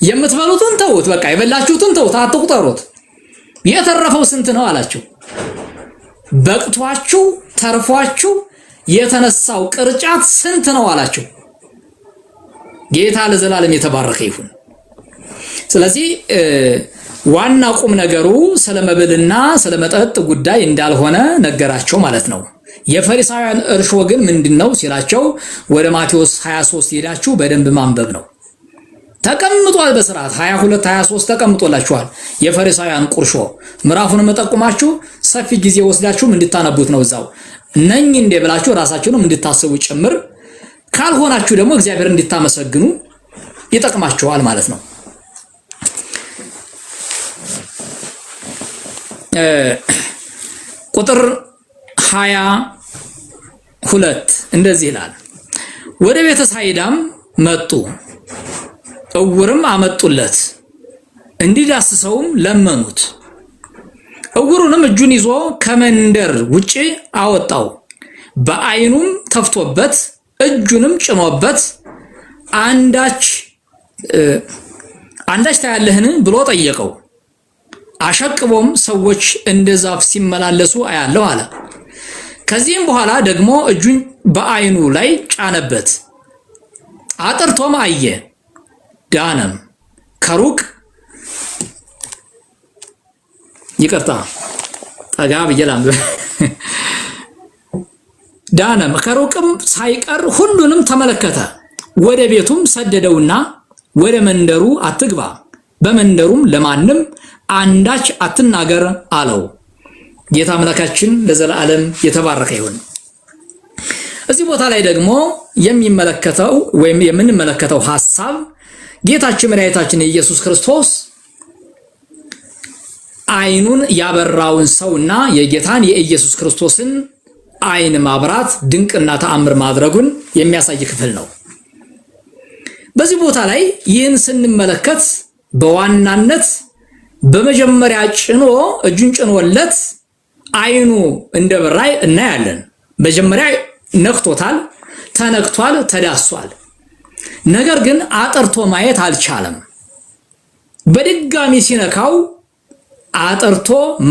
የምትበሉትን ተውት፣ በቃ የበላችሁትን ተውት፣ አትቁጠሩት። የተረፈው ስንት ነው አላቸው። በቅቷችሁ ተርፏችሁ የተነሳው ቅርጫት ስንት ነው አላቸው። ጌታ ለዘላለም የተባረከ ይሁን። ስለዚህ ዋና ቁም ነገሩ ስለ መብልና ስለ መጠጥ ጉዳይ እንዳልሆነ ነገራቸው ማለት ነው። የፈሪሳውያን እርሾ ግን ምንድነው ሲላቸው ወደ ማቴዎስ 23 ሄዳችሁ በደንብ ማንበብ ነው። ተቀምጧል በስርዓት 22 23 ተቀምጦላችኋል። የፈሪሳውያን ቁርሾ ምዕራፉን መጠቁማችሁ ሰፊ ጊዜ ወስዳችሁ እንድታነቡት ነው። እዛው ነኝ እንደ ብላችሁ ራሳችሁንም እንድታስቡ ጭምር፣ ካልሆናችሁ ደግሞ እግዚአብሔር እንድታመሰግኑ ይጠቅማችኋል ማለት ነው። ቁጥር 22 እንደዚህ ይላል። ወደ ቤተ ሳይዳም መጡ። እውርም አመጡለት፣ እንዲዳስሰውም ለመኑት። እውሩንም እጁን ይዞ ከመንደር ውጪ አወጣው፣ በዓይኑም ተፍቶበት እጁንም ጭኖበት አንዳች ታያለህን ብሎ ጠየቀው። አሸቅቦም ሰዎች እንደ ዛፍ ሲመላለሱ አያለሁ አለ። ከዚህም በኋላ ደግሞ እጁን በዓይኑ ላይ ጫነበት፣ አጥርቶም አየ፣ ዳነም። ከሩቅ ይቅርታ ጠጋ ብየላም ዳነም። ከሩቅም ሳይቀር ሁሉንም ተመለከተ። ወደ ቤቱም ሰደደውና ወደ መንደሩ አትግባ፣ በመንደሩም ለማንም አንዳች አትናገር አለው። ጌታ አምላካችን ለዘላለም የተባረከ ይሁን። እዚህ ቦታ ላይ ደግሞ የሚመለከተው ወይም የምንመለከተው ሐሳብ ጌታችን መድኃኒታችን ኢየሱስ ክርስቶስ ዓይኑን ያበራውን ሰውና የጌታን የኢየሱስ ክርስቶስን ዓይን ማብራት ድንቅና ተአምር ማድረጉን የሚያሳይ ክፍል ነው። በዚህ ቦታ ላይ ይህን ስንመለከት በዋናነት በመጀመሪያ እጁን ጭኖለት ዓይኑ እንደበራ እናያለን። መጀመሪያ ነክቶታል፣ ተነክቷል፣ ተዳሷል። ነገር ግን አጥርቶ ማየት አልቻለም። በድጋሚ ሲነካው አጥርቶ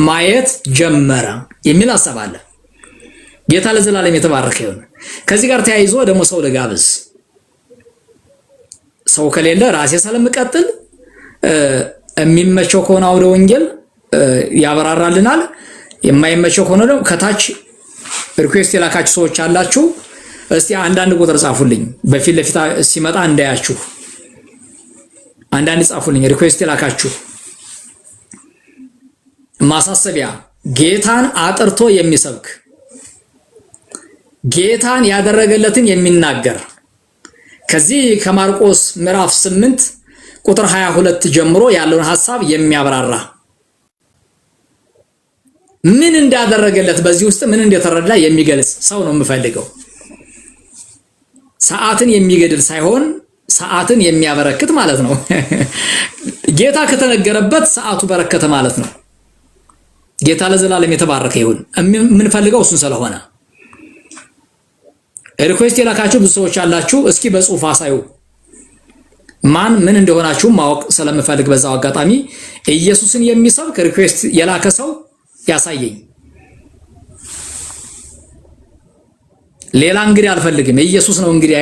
ማየት ጀመረ የሚል ሐሳብ አለ። ጌታ ለዘላለም የተባረከ ይሁን። ከዚህ ጋር ተያይዞ ደግሞ ሰው ልጋብዝ። ሰው ከሌለ ራሴ ስለምቀጥል የሚመቸው ከሆነ አውደ ወንጌል ያበራራልናል። የማይመቸው ከሆነ ደግሞ ከታች ሪኩዌስት የላካችሁ ሰዎች አላችሁ። እስቲ አንዳንድ ቁጥር ጻፉልኝ፣ በፊት ለፊት ሲመጣ እንዳያችሁ አንዳንድ ጻፉልኝ። ሪኩዌስት የላካችሁ ማሳሰቢያ፣ ጌታን አጥርቶ የሚሰብክ ጌታን ያደረገለትን የሚናገር ከዚህ ከማርቆስ ምዕራፍ 8 ቁጥር 22 ጀምሮ ያለውን ሐሳብ የሚያብራራ ምን እንዳደረገለት በዚህ ውስጥ ምን እንደተረዳ የሚገልጽ ሰው ነው የምፈልገው። ሰዓትን የሚገድል ሳይሆን ሰዓትን የሚያበረክት ማለት ነው። ጌታ ከተነገረበት ሰዓቱ በረከተ ማለት ነው። ጌታ ለዘላለም የተባረከ ይሁን። ምን ፈልገው እሱን ስለሆነ ሪኩዌስት የላካችሁ ብዙ ሰዎች አላችሁ። እስኪ በጽሁፍ አሳዩ ማን ምን እንደሆናችሁ ማወቅ ስለምፈልግ በዛው አጋጣሚ ኢየሱስን የሚሰብክ ሪኩዌስት የላከ ሰው ያሳየኝ። ሌላ እንግዲህ አልፈልግም። ኢየሱስ ነው እንግዲህ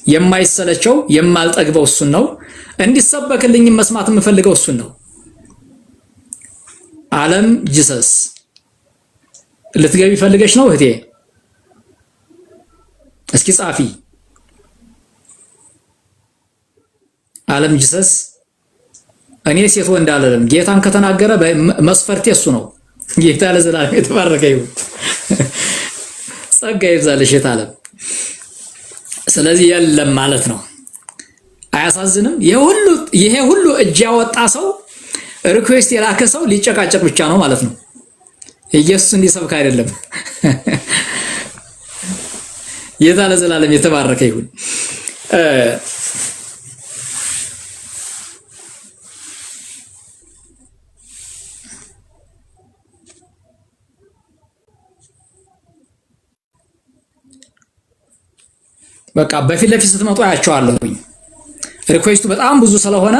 የማይሰለቸው የማልጠግበው እሱን ነው። እንዲሰበክልኝ መስማት የምፈልገው እሱን ነው። ዓለም ጂሰስ ልትገቢ ፈልገሽ ነው እህቴ? እስኪ ጻፊ። ዓለም ጂሰስ እኔ ሴት ወንድ አላለም። ጌታን ከተናገረ መስፈርቴ እሱ ነው። ጌታ ለዘላለም የተባረከ ይሁን። ጸጋ ይብዛልሽ የታለም። ስለዚህ የለም ማለት ነው። አያሳዝንም? ይሄ ሁሉ እጅ ያወጣ ሰው ሪኩዌስት የላከ ሰው ሊጨቃጨቅ ብቻ ነው ማለት ነው። ኢየሱስ እንዲሰብክ አይደለም። ጌታ ለዘላለም የተባረከ ይሁን። በቃ በፊት ለፊት ስትመጡ አያቸዋለሁኝ። ሪኩዌስቱ በጣም ብዙ ስለሆነ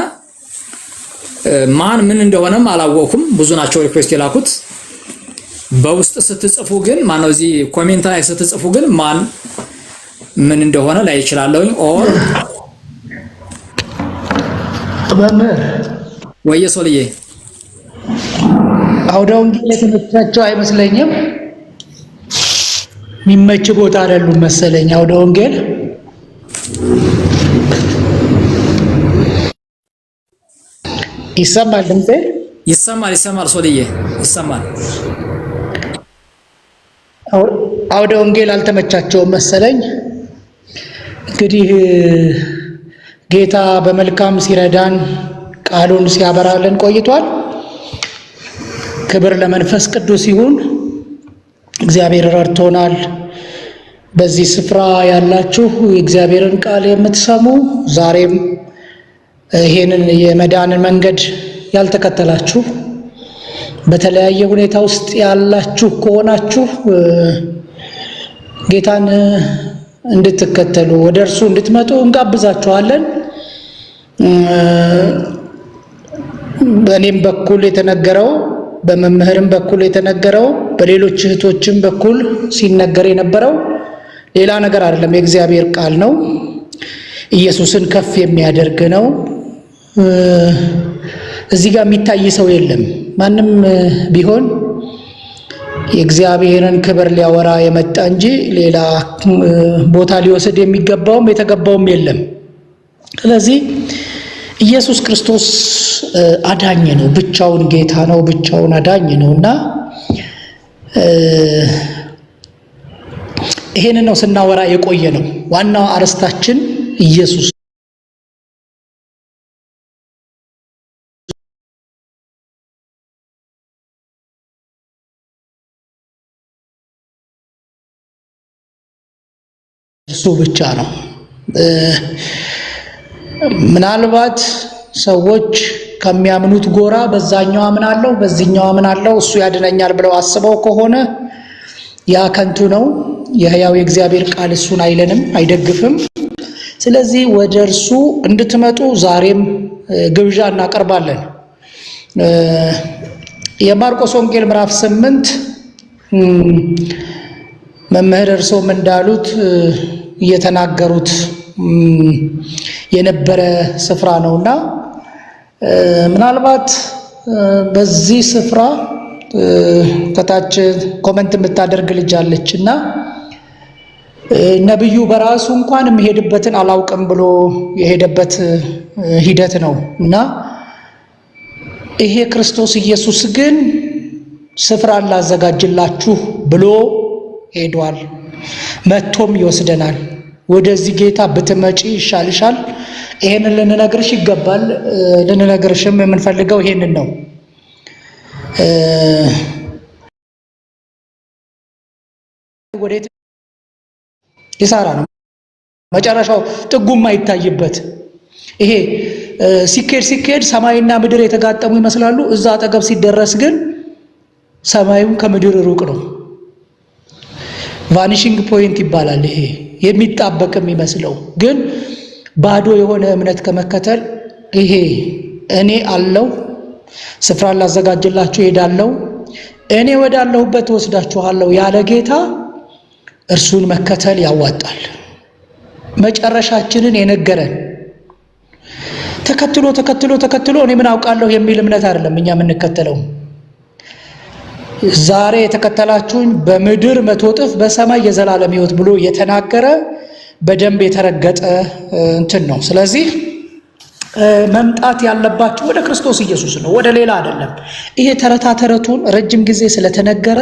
ማን ምን እንደሆነም አላወኩም። ብዙ ናቸው ሪኩዌስት የላኩት። በውስጥ ስትጽፉ ግን ማነው እዚህ ኮሜንት ላይ ስትጽፉ ግን ማን ምን እንደሆነ ላይ ይችላልኝ። ኦር መምህር ወየሶልዬ አውደ ወንጌል የተመቻቸው አይመስለኝም። የሚመች ቦታ አይደሉም መሰለኝ አውደ ወንጌል። ይሰማል ድምጼ? ይሰማል ሶልዬ ይሰማል። አውደ ወንጌል አልተመቻቸውም መሰለኝ። እንግዲህ ጌታ በመልካም ሲረዳን ቃሉን ሲያበራልን ቆይቷል። ክብር ለመንፈስ ቅዱስ ይሁን። እግዚአብሔር ረድቶናል። በዚህ ስፍራ ያላችሁ የእግዚአብሔርን ቃል የምትሰሙ ዛሬም ይሄንን የመዳንን መንገድ ያልተከተላችሁ በተለያየ ሁኔታ ውስጥ ያላችሁ ከሆናችሁ ጌታን እንድትከተሉ ወደ እርሱ እንድትመጡ እንጋብዛችኋለን። በእኔም በኩል የተነገረው በመምህርም በኩል የተነገረው በሌሎች እህቶችም በኩል ሲነገር የነበረው ሌላ ነገር አይደለም፣ የእግዚአብሔር ቃል ነው። ኢየሱስን ከፍ የሚያደርግ ነው። እዚህ ጋር የሚታይ ሰው የለም። ማንም ቢሆን የእግዚአብሔርን ክብር ሊያወራ የመጣ እንጂ ሌላ ቦታ ሊወስድ የሚገባውም የተገባውም የለም። ስለዚህ ኢየሱስ ክርስቶስ አዳኝ ነው፣ ብቻውን ጌታ ነው፣ ብቻውን አዳኝ ነውና ይሄንን ነው ስናወራ የቆየ ነው። ዋናው አርስታችን ኢየሱስ እሱ ብቻ ነው። ምናልባት ሰዎች ከሚያምኑት ጎራ በዛኛው አምናለሁ በዚህኛው አምናለሁ እሱ ያድነኛል ብለው አስበው ከሆነ ያ ከንቱ ነው። የሕያው የእግዚአብሔር ቃል እሱን አይለንም፣ አይደግፍም። ስለዚህ ወደ እርሱ እንድትመጡ ዛሬም ግብዣ እናቀርባለን። የማርቆስ ወንጌል ምዕራፍ 8 መምህር እርሶም እንዳሉት እየተናገሩት የነበረ ስፍራ ነውና ምናልባት በዚህ ስፍራ ከታች ኮሜንት የምታደርግ ልጅ አለችና ነብዩ በራሱ እንኳን የሚሄድበትን አላውቅም ብሎ የሄደበት ሂደት ነው እና ይሄ ክርስቶስ ኢየሱስ ግን ስፍራ ላዘጋጅላችሁ ብሎ ሄዷል። መጥቶም ይወስደናል። ወደዚህ ጌታ ብትመጪ ይሻልሻል። ይሄንን ልንነግርሽ ይገባል። ልንነግርሽም የምንፈልገው ይሄንን ነው። ወዴት ይሳራ ነው መጨረሻው ጥጉም አይታይበት። ይሄ ሲኬድ ሰማይና ምድር የተጋጠሙ ይመስላሉ። እዛ አጠገብ ሲደረስ ግን ሰማዩም ከምድር ሩቅ ነው። ቫኒሺንግ ፖይንት ይባላል። ይሄ የሚጣበቅ የሚመስለው ግን ባዶ የሆነ እምነት ከመከተል ይሄ እኔ አለው ስፍራ ላዘጋጅላችሁ ሄዳለሁ እኔ ወዳለሁበት ወስዳችኋለሁ ያለ ጌታ እርሱን መከተል ያዋጣል። መጨረሻችንን የነገረን ተከትሎ እኔ ምን አውቃለሁ የሚል እምነት አይደለም እኛ የምንከተለው። ዛሬ የተከተላችሁኝ በምድር 100 እጥፍ በሰማይ የዘላለም ሕይወት ብሎ የተናገረ በደንብ የተረገጠ እንትን ነው። ስለዚህ መምጣት ያለባችሁ ወደ ክርስቶስ ኢየሱስ ነው፣ ወደ ሌላ አይደለም። ይሄ ተረቱን ረጅም ጊዜ ስለተነገረ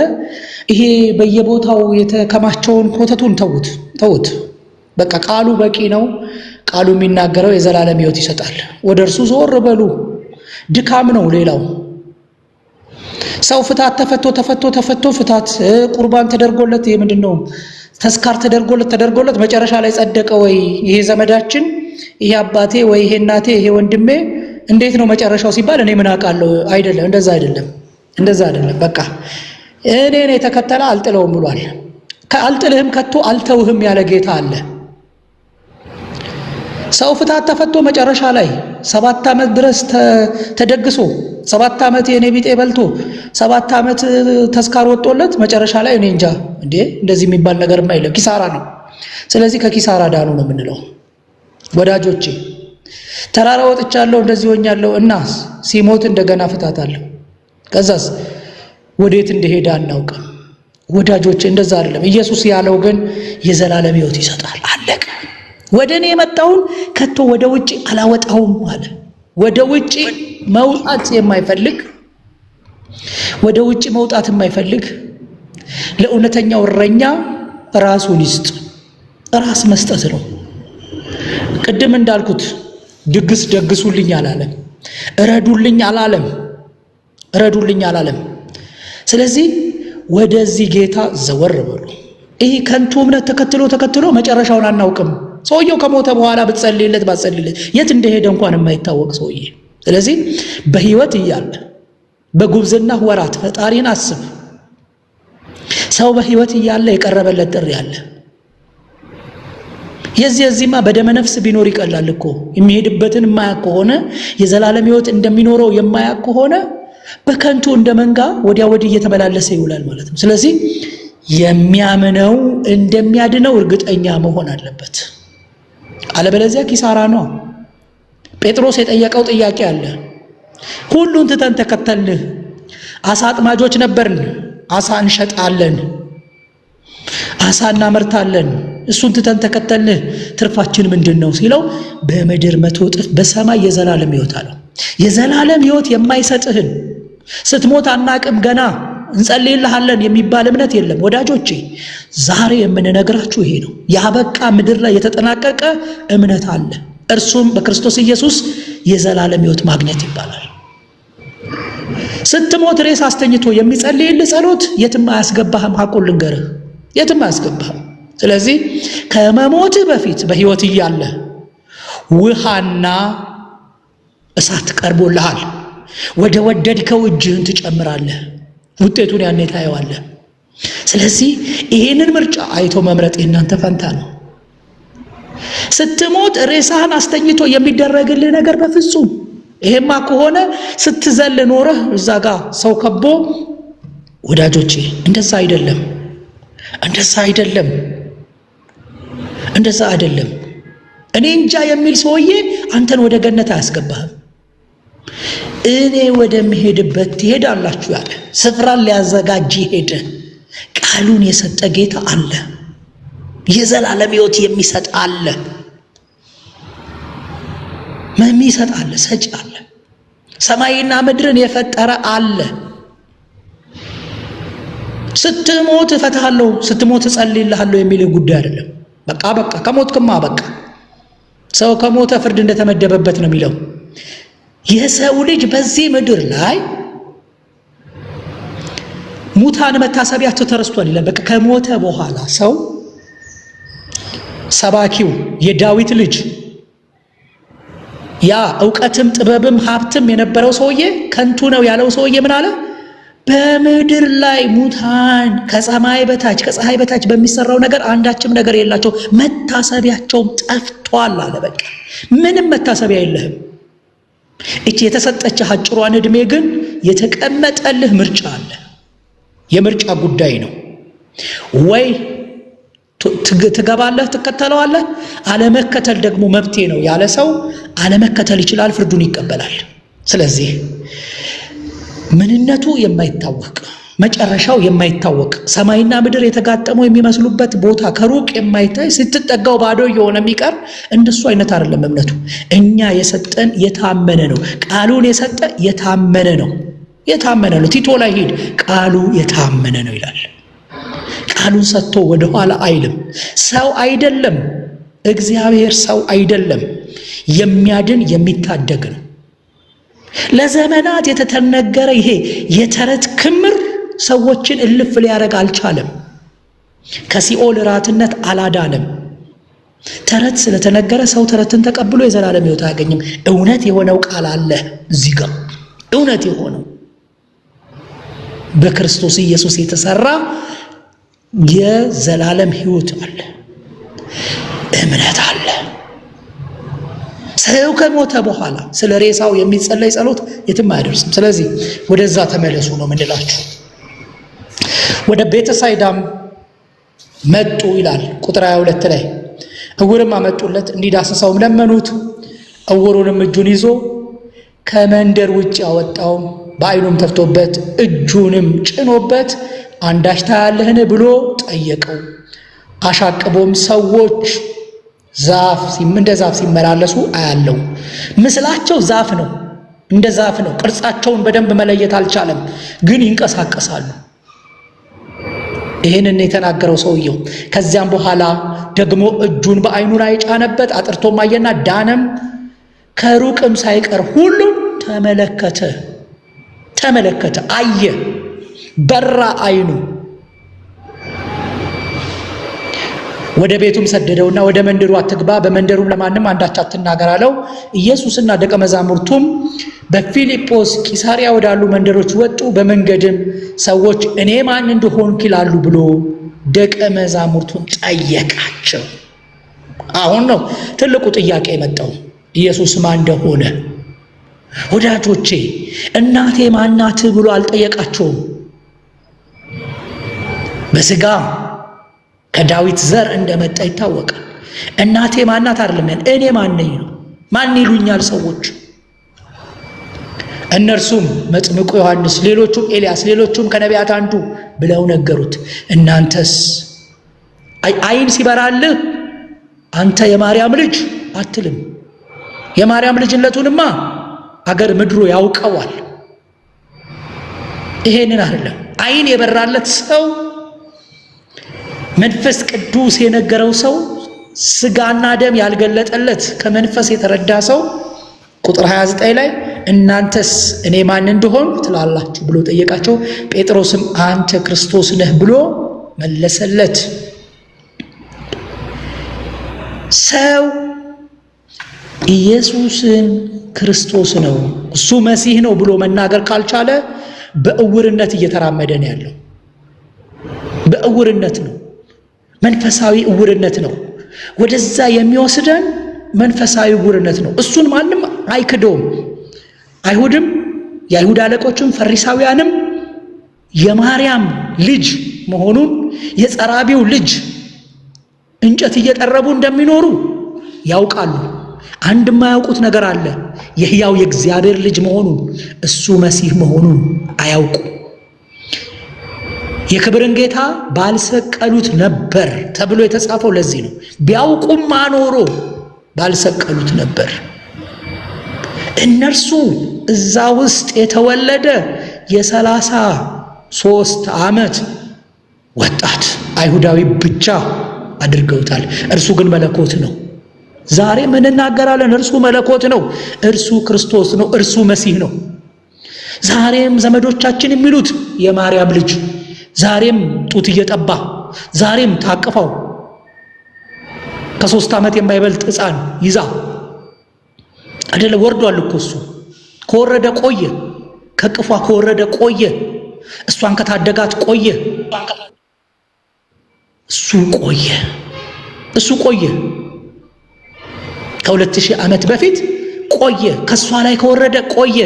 ይሄ በየቦታው የተከማቸውን ኮተቱን ተውት። በቃ ቃሉ በቂ ነው። ቃሉ የሚናገረው የዘላለም ሕይወት ይሰጣል። ወደ እርሱ ዞር በሉ። ድካም ነው ሌላው። ሰው ፍታት ተፈቶ ፍታት ቁርባን ተደርጎለት ይሄ ምንድነው ተስካር ተደርጎለት መጨረሻ ላይ ጸደቀ ወይ ይሄ ዘመዳችን ይሄ አባቴ ወይ ይሄ እናቴ ይሄ ወንድሜ እንዴት ነው መጨረሻው ሲባል እኔ ምን አውቃለሁ? አይደለም፣ እንደዛ አይደለም። በቃ እኔን የተከተለ አልጥለውም ብሏል። ከአልጥልህም ከቶ አልተውህም ያለ ጌታ አለ። ሰው ፍታት ተፈቶ መጨረሻ ላይ 7 ዓመት ድረስ ተደግሶ 7 ዓመት የኔ ቢጤ በልቶ 7 ዓመት ተስካር ወጦለት መጨረሻ ላይ እኔ እንጃ እንዴ እንደዚህ የሚባል ነገር የለም፣ ኪሳራ ነው። ስለዚህ ከኪሳራ ዳኑ ነው የምንለው። ወዳጆቼ ተራራ ወጥቻለሁ እንደዚህ ሆኛለሁ እና ሲሞት እንደገና ፍታታለሁ። ከዛስ ወዴት እንደሄደ አናውቅም። ወዳጆቼ እንደዛ አይደለም። ኢየሱስ ያለው ግን የዘላለም ሕይወት ይሰጣል። አለቀ። ወደ እኔ የመጣውን ከቶ ወደ ውጪ አላወጣውም አለ። ወደ ውጪ መውጣት የማይፈልግ ለእውነተኛው እረኛ ራሱን ይስጥ። ራስ መስጠት ነው። ቅድም እንዳልኩት ድግስ ደግሱልኝ አላለም፣ እረዱልኝ አላለም። ስለዚህ ወደዚህ ጌታ ዘወር በሉ። ይሄ ከንቱ እምነት ተከትሎ መጨረሻውን አናውቅም። ሰውየው ከሞተ በኋላ ብትጸልይለት ባትጸልይለት የት እንደሄደ እንኳን የማይታወቅ ሰውዬ። ስለዚህ በህይወት እያለ በጉብዝና ወራት ፈጣሪን አስብ። ሰው በህይወት እያለ የቀረበለት ጥሪ አለ። የዚህማ በደመ ነፍስ ቢኖር ይቀላል እኮ። የሚሄድበትን የማያውቅ ከሆነ የዘላለም ህይወት እንደሚኖረው የማያውቅ ከሆነ በከንቱ እንደ መንጋ ወዲያ ወዲህ እየተመላለሰ ይውላል ማለት ነው። ስለዚህ የሚያምነው እንደሚያድነው እርግጠኛ መሆን አለበት። አለበለዚያ ኪሳራ ነው። ጴጥሮስ የጠየቀው ጥያቄ አለ። ሁሉን ትተን ተከተልንህ፣ አሳ አጥማጆች ነበርን፣ አሳ እንሸጣለን፣ አሳ እናመርታለን፣ እሱን ትተን ተከተልንህ፣ ትርፋችን ምንድን ነው ሲለው በምድር 100 እጥፍ በሰማይ የዘላለም ህይወት አለው። የዘላለም ህይወት የማይሰጥህን ስትሞት አናቅም ገና እንጸልይልሃለን የሚባል እምነት የለም ወዳጆቼ። ዛሬ የምንነግራችሁ ይሄ ነው። ያበቃ ምድር ላይ የተጠናቀቀ እምነት አለ። እርሱም በክርስቶስ ኢየሱስ የዘላለም ህይወት ማግኘት ይባላል። ስትሞት ሬስ አስተኝቶ የሚጸልይልህ ጸሎት የትም አያስገባህም። ሐቁን ልንገርህ፣ የትም አያስገባህም። ስለዚህ ከመሞትህ በፊት በህይወት እያለ ውሃና እሳት ቀርቦልሃል። ወደ ወደድከው እጅህን ትጨምራለህ፣ ውጤቱን ያኔ ታየዋለህ። ስለዚህ ይሄንን ምርጫ አይቶ መምረጥ የእናንተ ፈንታ ነው። ስትሞት ሬሳህን አስተኝቶ የሚደረግልህ ነገር በፍጹም ይሄማ ከሆነ ስትዘል ኖረህ እዛ ጋር ሰው ከቦ፣ ወዳጆቼ እንደዛ አይደለም፣ እንደዛ አይደለም፣ እንደዛ አይደለም። እኔ እንጃ የሚል ሰውዬ አንተን ወደ ገነት አያስገባህም። እኔ ወደምሄድበት ትሄዳላችሁ ያለ ስፍራን ሊያዘጋጅ ሄደ። ቃሉን የሰጠ ጌታ አለ። የዘላለም ህይወት የሚሰጥ አለ። የሚሰጥ አለ፣ ሰጪ አለ። ሰማይና ምድርን የፈጠረ አለ። ስትሞት እፈታለሁ፣ ስትሞት እጸልይልሃለሁ የሚል ጉዳይ አይደለም። በቃ ከሞትክማ በቃ። ሰው ከሞተ ፍርድ እንደተመደበበት ነው የሚለው። የሰው ልጅ በዚህ ምድር ላይ ሙታን መታሰቢያቸው ተረስቷል ይላል። በቃ ከሞተ በኋላ ሰው ሰባኪው የዳዊት ልጅ ያ ዕውቀትም ጥበብም ሀብትም የነበረው ሰውዬ ከንቱ ነው ያለው ሰውዬ ምን አለ? በምድር ላይ ሙታን ከሰማይ በታች ከፀሐይ በታች በሚሰራው ነገር አንዳችም ነገር የላቸው፣ መታሰቢያቸውም ጠፍቷል አለ። በቃ ምንም መታሰቢያ የለህም። እቺ የተሰጠችህ አጭሯን ዕድሜ ግን የተቀመጠልህ ምርጫ አለ። የምርጫ ጉዳይ ነው። ወይ ትገባለህ፣ ትከተለዋለህ። አለመከተል ደግሞ መብቴ ነው ያለ ሰው አለመከተል ይችላል፣ ፍርዱን ይቀበላል። ስለዚህ ምንነቱ የማይታወቅ መጨረሻው የማይታወቅ ሰማይና ምድር የተጋጠሙ የሚመስሉበት ቦታ ከሩቅ የማይታይ ስትጠጋው ባዶ እየሆነ የሚቀር እንደሱ አይነት አይደለም እምነቱ። እኛ የሰጠን የታመነ ነው። ቃሉን የሰጠ የታመነ ነው። የታመነ ነው። ቲቶ ላይ ሂድ፣ ቃሉ የታመነ ነው ይላል። ቃሉን ሰጥቶ ወደ ኋላ አይልም። ሰው አይደለም፣ እግዚአብሔር ሰው አይደለም። የሚያድን የሚታደግ ነው። ለዘመናት የተተነገረ ይሄ የተረት ክምር ሰዎችን እልፍ ሊያደርግ አልቻለም። ከሲኦል ራትነት አላዳንም። ተረት ስለተነገረ ሰው ተረትን ተቀብሎ የዘላለም ሕይወት አያገኝም። እውነት የሆነው ቃል አለ እዚህ ጋር። እውነት የሆነው በክርስቶስ ኢየሱስ የተሰራ የዘላለም ሕይወት አለ፣ እምነት አለ። ሰው ከሞተ በኋላ ስለ ሬሳው የሚጸለይ ጸሎት የትም አያደርስም። ስለዚህ ወደዛ ተመለሱ ነው ምንላችሁ። ወደ ቤተሳይዳም መጡ ይላል ቁጥር 22 ላይ። እውርም አመጡለት፣ እንዲዳስሰውም ለመኑት። እውሩንም እጁን ይዞ ከመንደር ውጭ አወጣው፣ በዓይኑም ተፍቶበት እጁንም ጭኖበት አንዳች ታያለህን ብሎ ጠየቀው። አሻቅቦም ሰዎች እንደ ዛፍ ሲመላለሱ አያለው። ምስላቸው ዛፍ ነው፣ እንደ ዛፍ ነው። ቅርጻቸውን በደንብ መለየት አልቻለም፣ ግን ይንቀሳቀሳሉ። ይህንን የተናገረው ሰውየው ከዚያም በኋላ ደግሞ እጁን በዓይኑ ላይ ጫነበት፣ አጥርቶም አየና ዳነም። ከሩቅም ሳይቀር ሁሉም ተመለከተ፣ አየ፣ በራ ዓይኑ። ወደ ቤቱም ሰደደውና ወደ መንደሩ አትግባ፣ በመንደሩም ለማንም አንዳች አትናገር አለው። ኢየሱስና ደቀ መዛሙርቱም በፊልጶስ ቂሳሪያ ወዳሉ መንደሮች ወጡ። በመንገድም ሰዎች እኔ ማን እንደሆንኩ ይላሉ ብሎ ደቀ መዛሙርቱን ጠየቃቸው። አሁን ነው ትልቁ ጥያቄ የመጣው፣ ኢየሱስ ማን እንደሆነ። ወዳጆቼ እናቴ ማናት ብሎ አልጠየቃቸውም። በስጋ ከዳዊት ዘር እንደመጣ ይታወቃል። እናቴ ማናት አይደለም፣ እኔ ማን ነኝ ነው። ማን ይሉኛል ሰዎች? እነርሱም መጥምቁ ዮሐንስ፣ ሌሎቹም ኤልያስ፣ ሌሎቹም ከነቢያት አንዱ ብለው ነገሩት። እናንተስ? አይን ሲበራልህ አንተ የማርያም ልጅ አትልም? የማርያም ልጅነቱንማ አገር ምድሩ ያውቀዋል። ይሄንን አይደለም። አይን የበራለት ሰው፣ መንፈስ ቅዱስ የነገረው ሰው፣ ስጋና ደም ያልገለጠለት ከመንፈስ የተረዳ ሰው ቁጥር 29 ላይ እናንተስ እኔ ማን እንደሆን ትላላችሁ ብሎ ጠየቃቸው። ጴጥሮስም አንተ ክርስቶስ ነህ ብሎ መለሰለት። ሰው ኢየሱስን ክርስቶስ ነው እሱ መሲህ ነው ብሎ መናገር ካልቻለ በእውርነት እየተራመደ ነው ያለው። በእውርነት ነው፣ መንፈሳዊ እውርነት ነው። ወደዛ የሚወስደን መንፈሳዊ እውርነት ነው። እሱን ማንም አይክደውም። አይሁድም፣ የአይሁድ አለቆችም ፈሪሳውያንም የማርያም ልጅ መሆኑን የጸራቢው ልጅ እንጨት እየጠረቡ እንደሚኖሩ ያውቃሉ። አንድ የማያውቁት ነገር አለ። የሕያው የእግዚአብሔር ልጅ መሆኑን እሱ መሲህ መሆኑን አያውቁ። የክብርን ጌታ ባልሰቀሉት ነበር ተብሎ የተጻፈው ለዚህ ነው። ቢያውቁም አኖሮ ባልሰቀሉት ነበር። እነርሱ እዛ ውስጥ የተወለደ የ33 ዓመት ወጣት አይሁዳዊ ብቻ አድርገውታል። እርሱ ግን መለኮት ነው። ዛሬ ምን እናገራለን? እርሱ መለኮት ነው፣ እርሱ ክርስቶስ ነው፣ እርሱ መሲህ ነው። ዛሬም ዘመዶቻችን የሚሉት የማርያም ልጅ፣ ዛሬም ጡት እየጠባ፣ ዛሬም ታቅፋው ከ3 ዓመት የማይበልጥ ሕፃን ይዛ አይደለ? ወርዷል እኮ እሱ። ከወረደ ቆየ፣ ከቅፏ ከወረደ ቆየ፣ እሷን ከታደጋት ቆየ፣ እሱ ቆየ፣ እሱ ቆየ። ከ2000 ዓመት በፊት ቆየ። ከሷ ላይ ከወረደ ቆየ።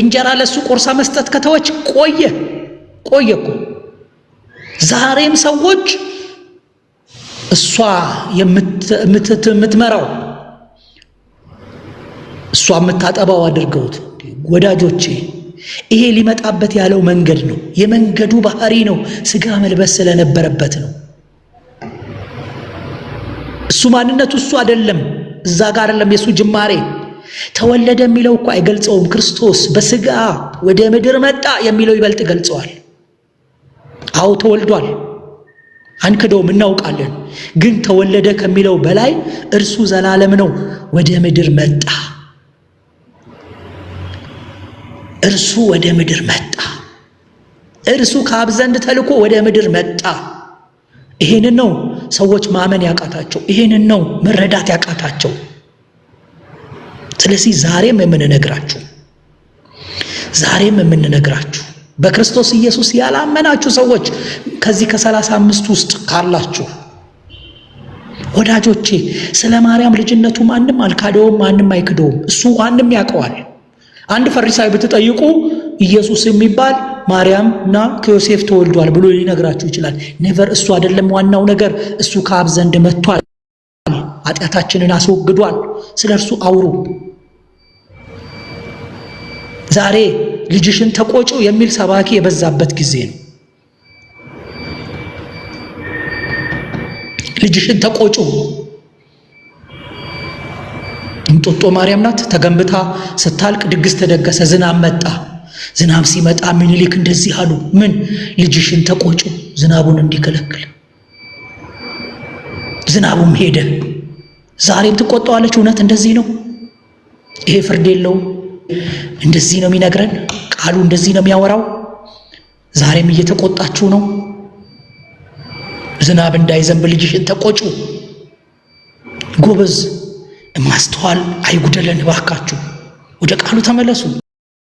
እንጀራ ለሱ ቆርሳ መስጠት ከተወች ቆየ እኮ። ዛሬም ሰዎች እሷ የምትመራው እሷ የምታጠባው አድርገውት። ወዳጆቼ ይሄ ሊመጣበት ያለው መንገድ ነው። የመንገዱ ባህሪ ነው። ስጋ መልበስ ስለነበረበት ነው። እሱ ማንነቱ እሱ አይደለም። እዛ ጋር አይደለም የሱ ጅማሬ። ተወለደ የሚለው እኮ አይገልጸውም። ክርስቶስ በስጋ ወደ ምድር መጣ የሚለው ይበልጥ ገልጸዋል። አዎ ተወልዷል፣ አንክደውም፣ እናውቃለን። ግን ተወለደ ከሚለው በላይ እርሱ ዘላለም ነው። ወደ ምድር መጣ፣ እርሱ ወደ ምድር መጣ። እርሱ ከአብ ዘንድ ተልኮ ወደ ምድር መጣ። ይሄንን ነው ሰዎች ማመን ያቃታቸው። ይሄንን ነው መረዳት ያቃታቸው። ስለዚህ ዛሬም የምንነግራችሁ በክርስቶስ ኢየሱስ ያላመናችሁ ሰዎች ከዚህ ከ35 ውስጥ ካላችሁ ወዳጆቼ፣ ስለ ማርያም ልጅነቱ ማንም አልካደውም፣ ማንም አይክደውም። እሱ ማንም ያውቀዋል። አንድ ፈሪሳዊ ብትጠይቁ ኢየሱስ የሚባል ማርያምና ከዮሴፍ ተወልዷል ብሎ ሊነግራችሁ ይችላል። ኔቨር። እሱ አይደለም ዋናው ነገር። እሱ ከአብ ዘንድ መጥቷል፣ ኃጢአታችንን አስወግዷል። ስለ እርሱ አውሩ። ዛሬ ልጅሽን ተቆጩ የሚል ሰባኪ የበዛበት ጊዜ ነው። ልጅሽን ተቆጩ። እንጦጦ ማርያም ናት። ተገንብታ ስታልቅ ድግስ ተደገሰ። ዝናብ መጣ። ዝናብ ሲመጣ ምኒልክ እንደዚህ አሉ። ምን? ልጅሽን ተቆጩ፣ ዝናቡን እንዲከለክል። ዝናቡም ሄደ። ዛሬም ትቆጣዋለች። እውነት እንደዚህ ነው። ይሄ ፍርድ የለውም። እንደዚህ ነው የሚነግረን ቃሉ፣ እንደዚህ ነው የሚያወራው። ዛሬም እየተቆጣችሁ ነው። ዝናብ እንዳይዘንብ ልጅሽን ተቆጩ። ጎበዝ ማስተዋል አይጉደለን እባካችሁ። ወደ ቃሉ ተመለሱ።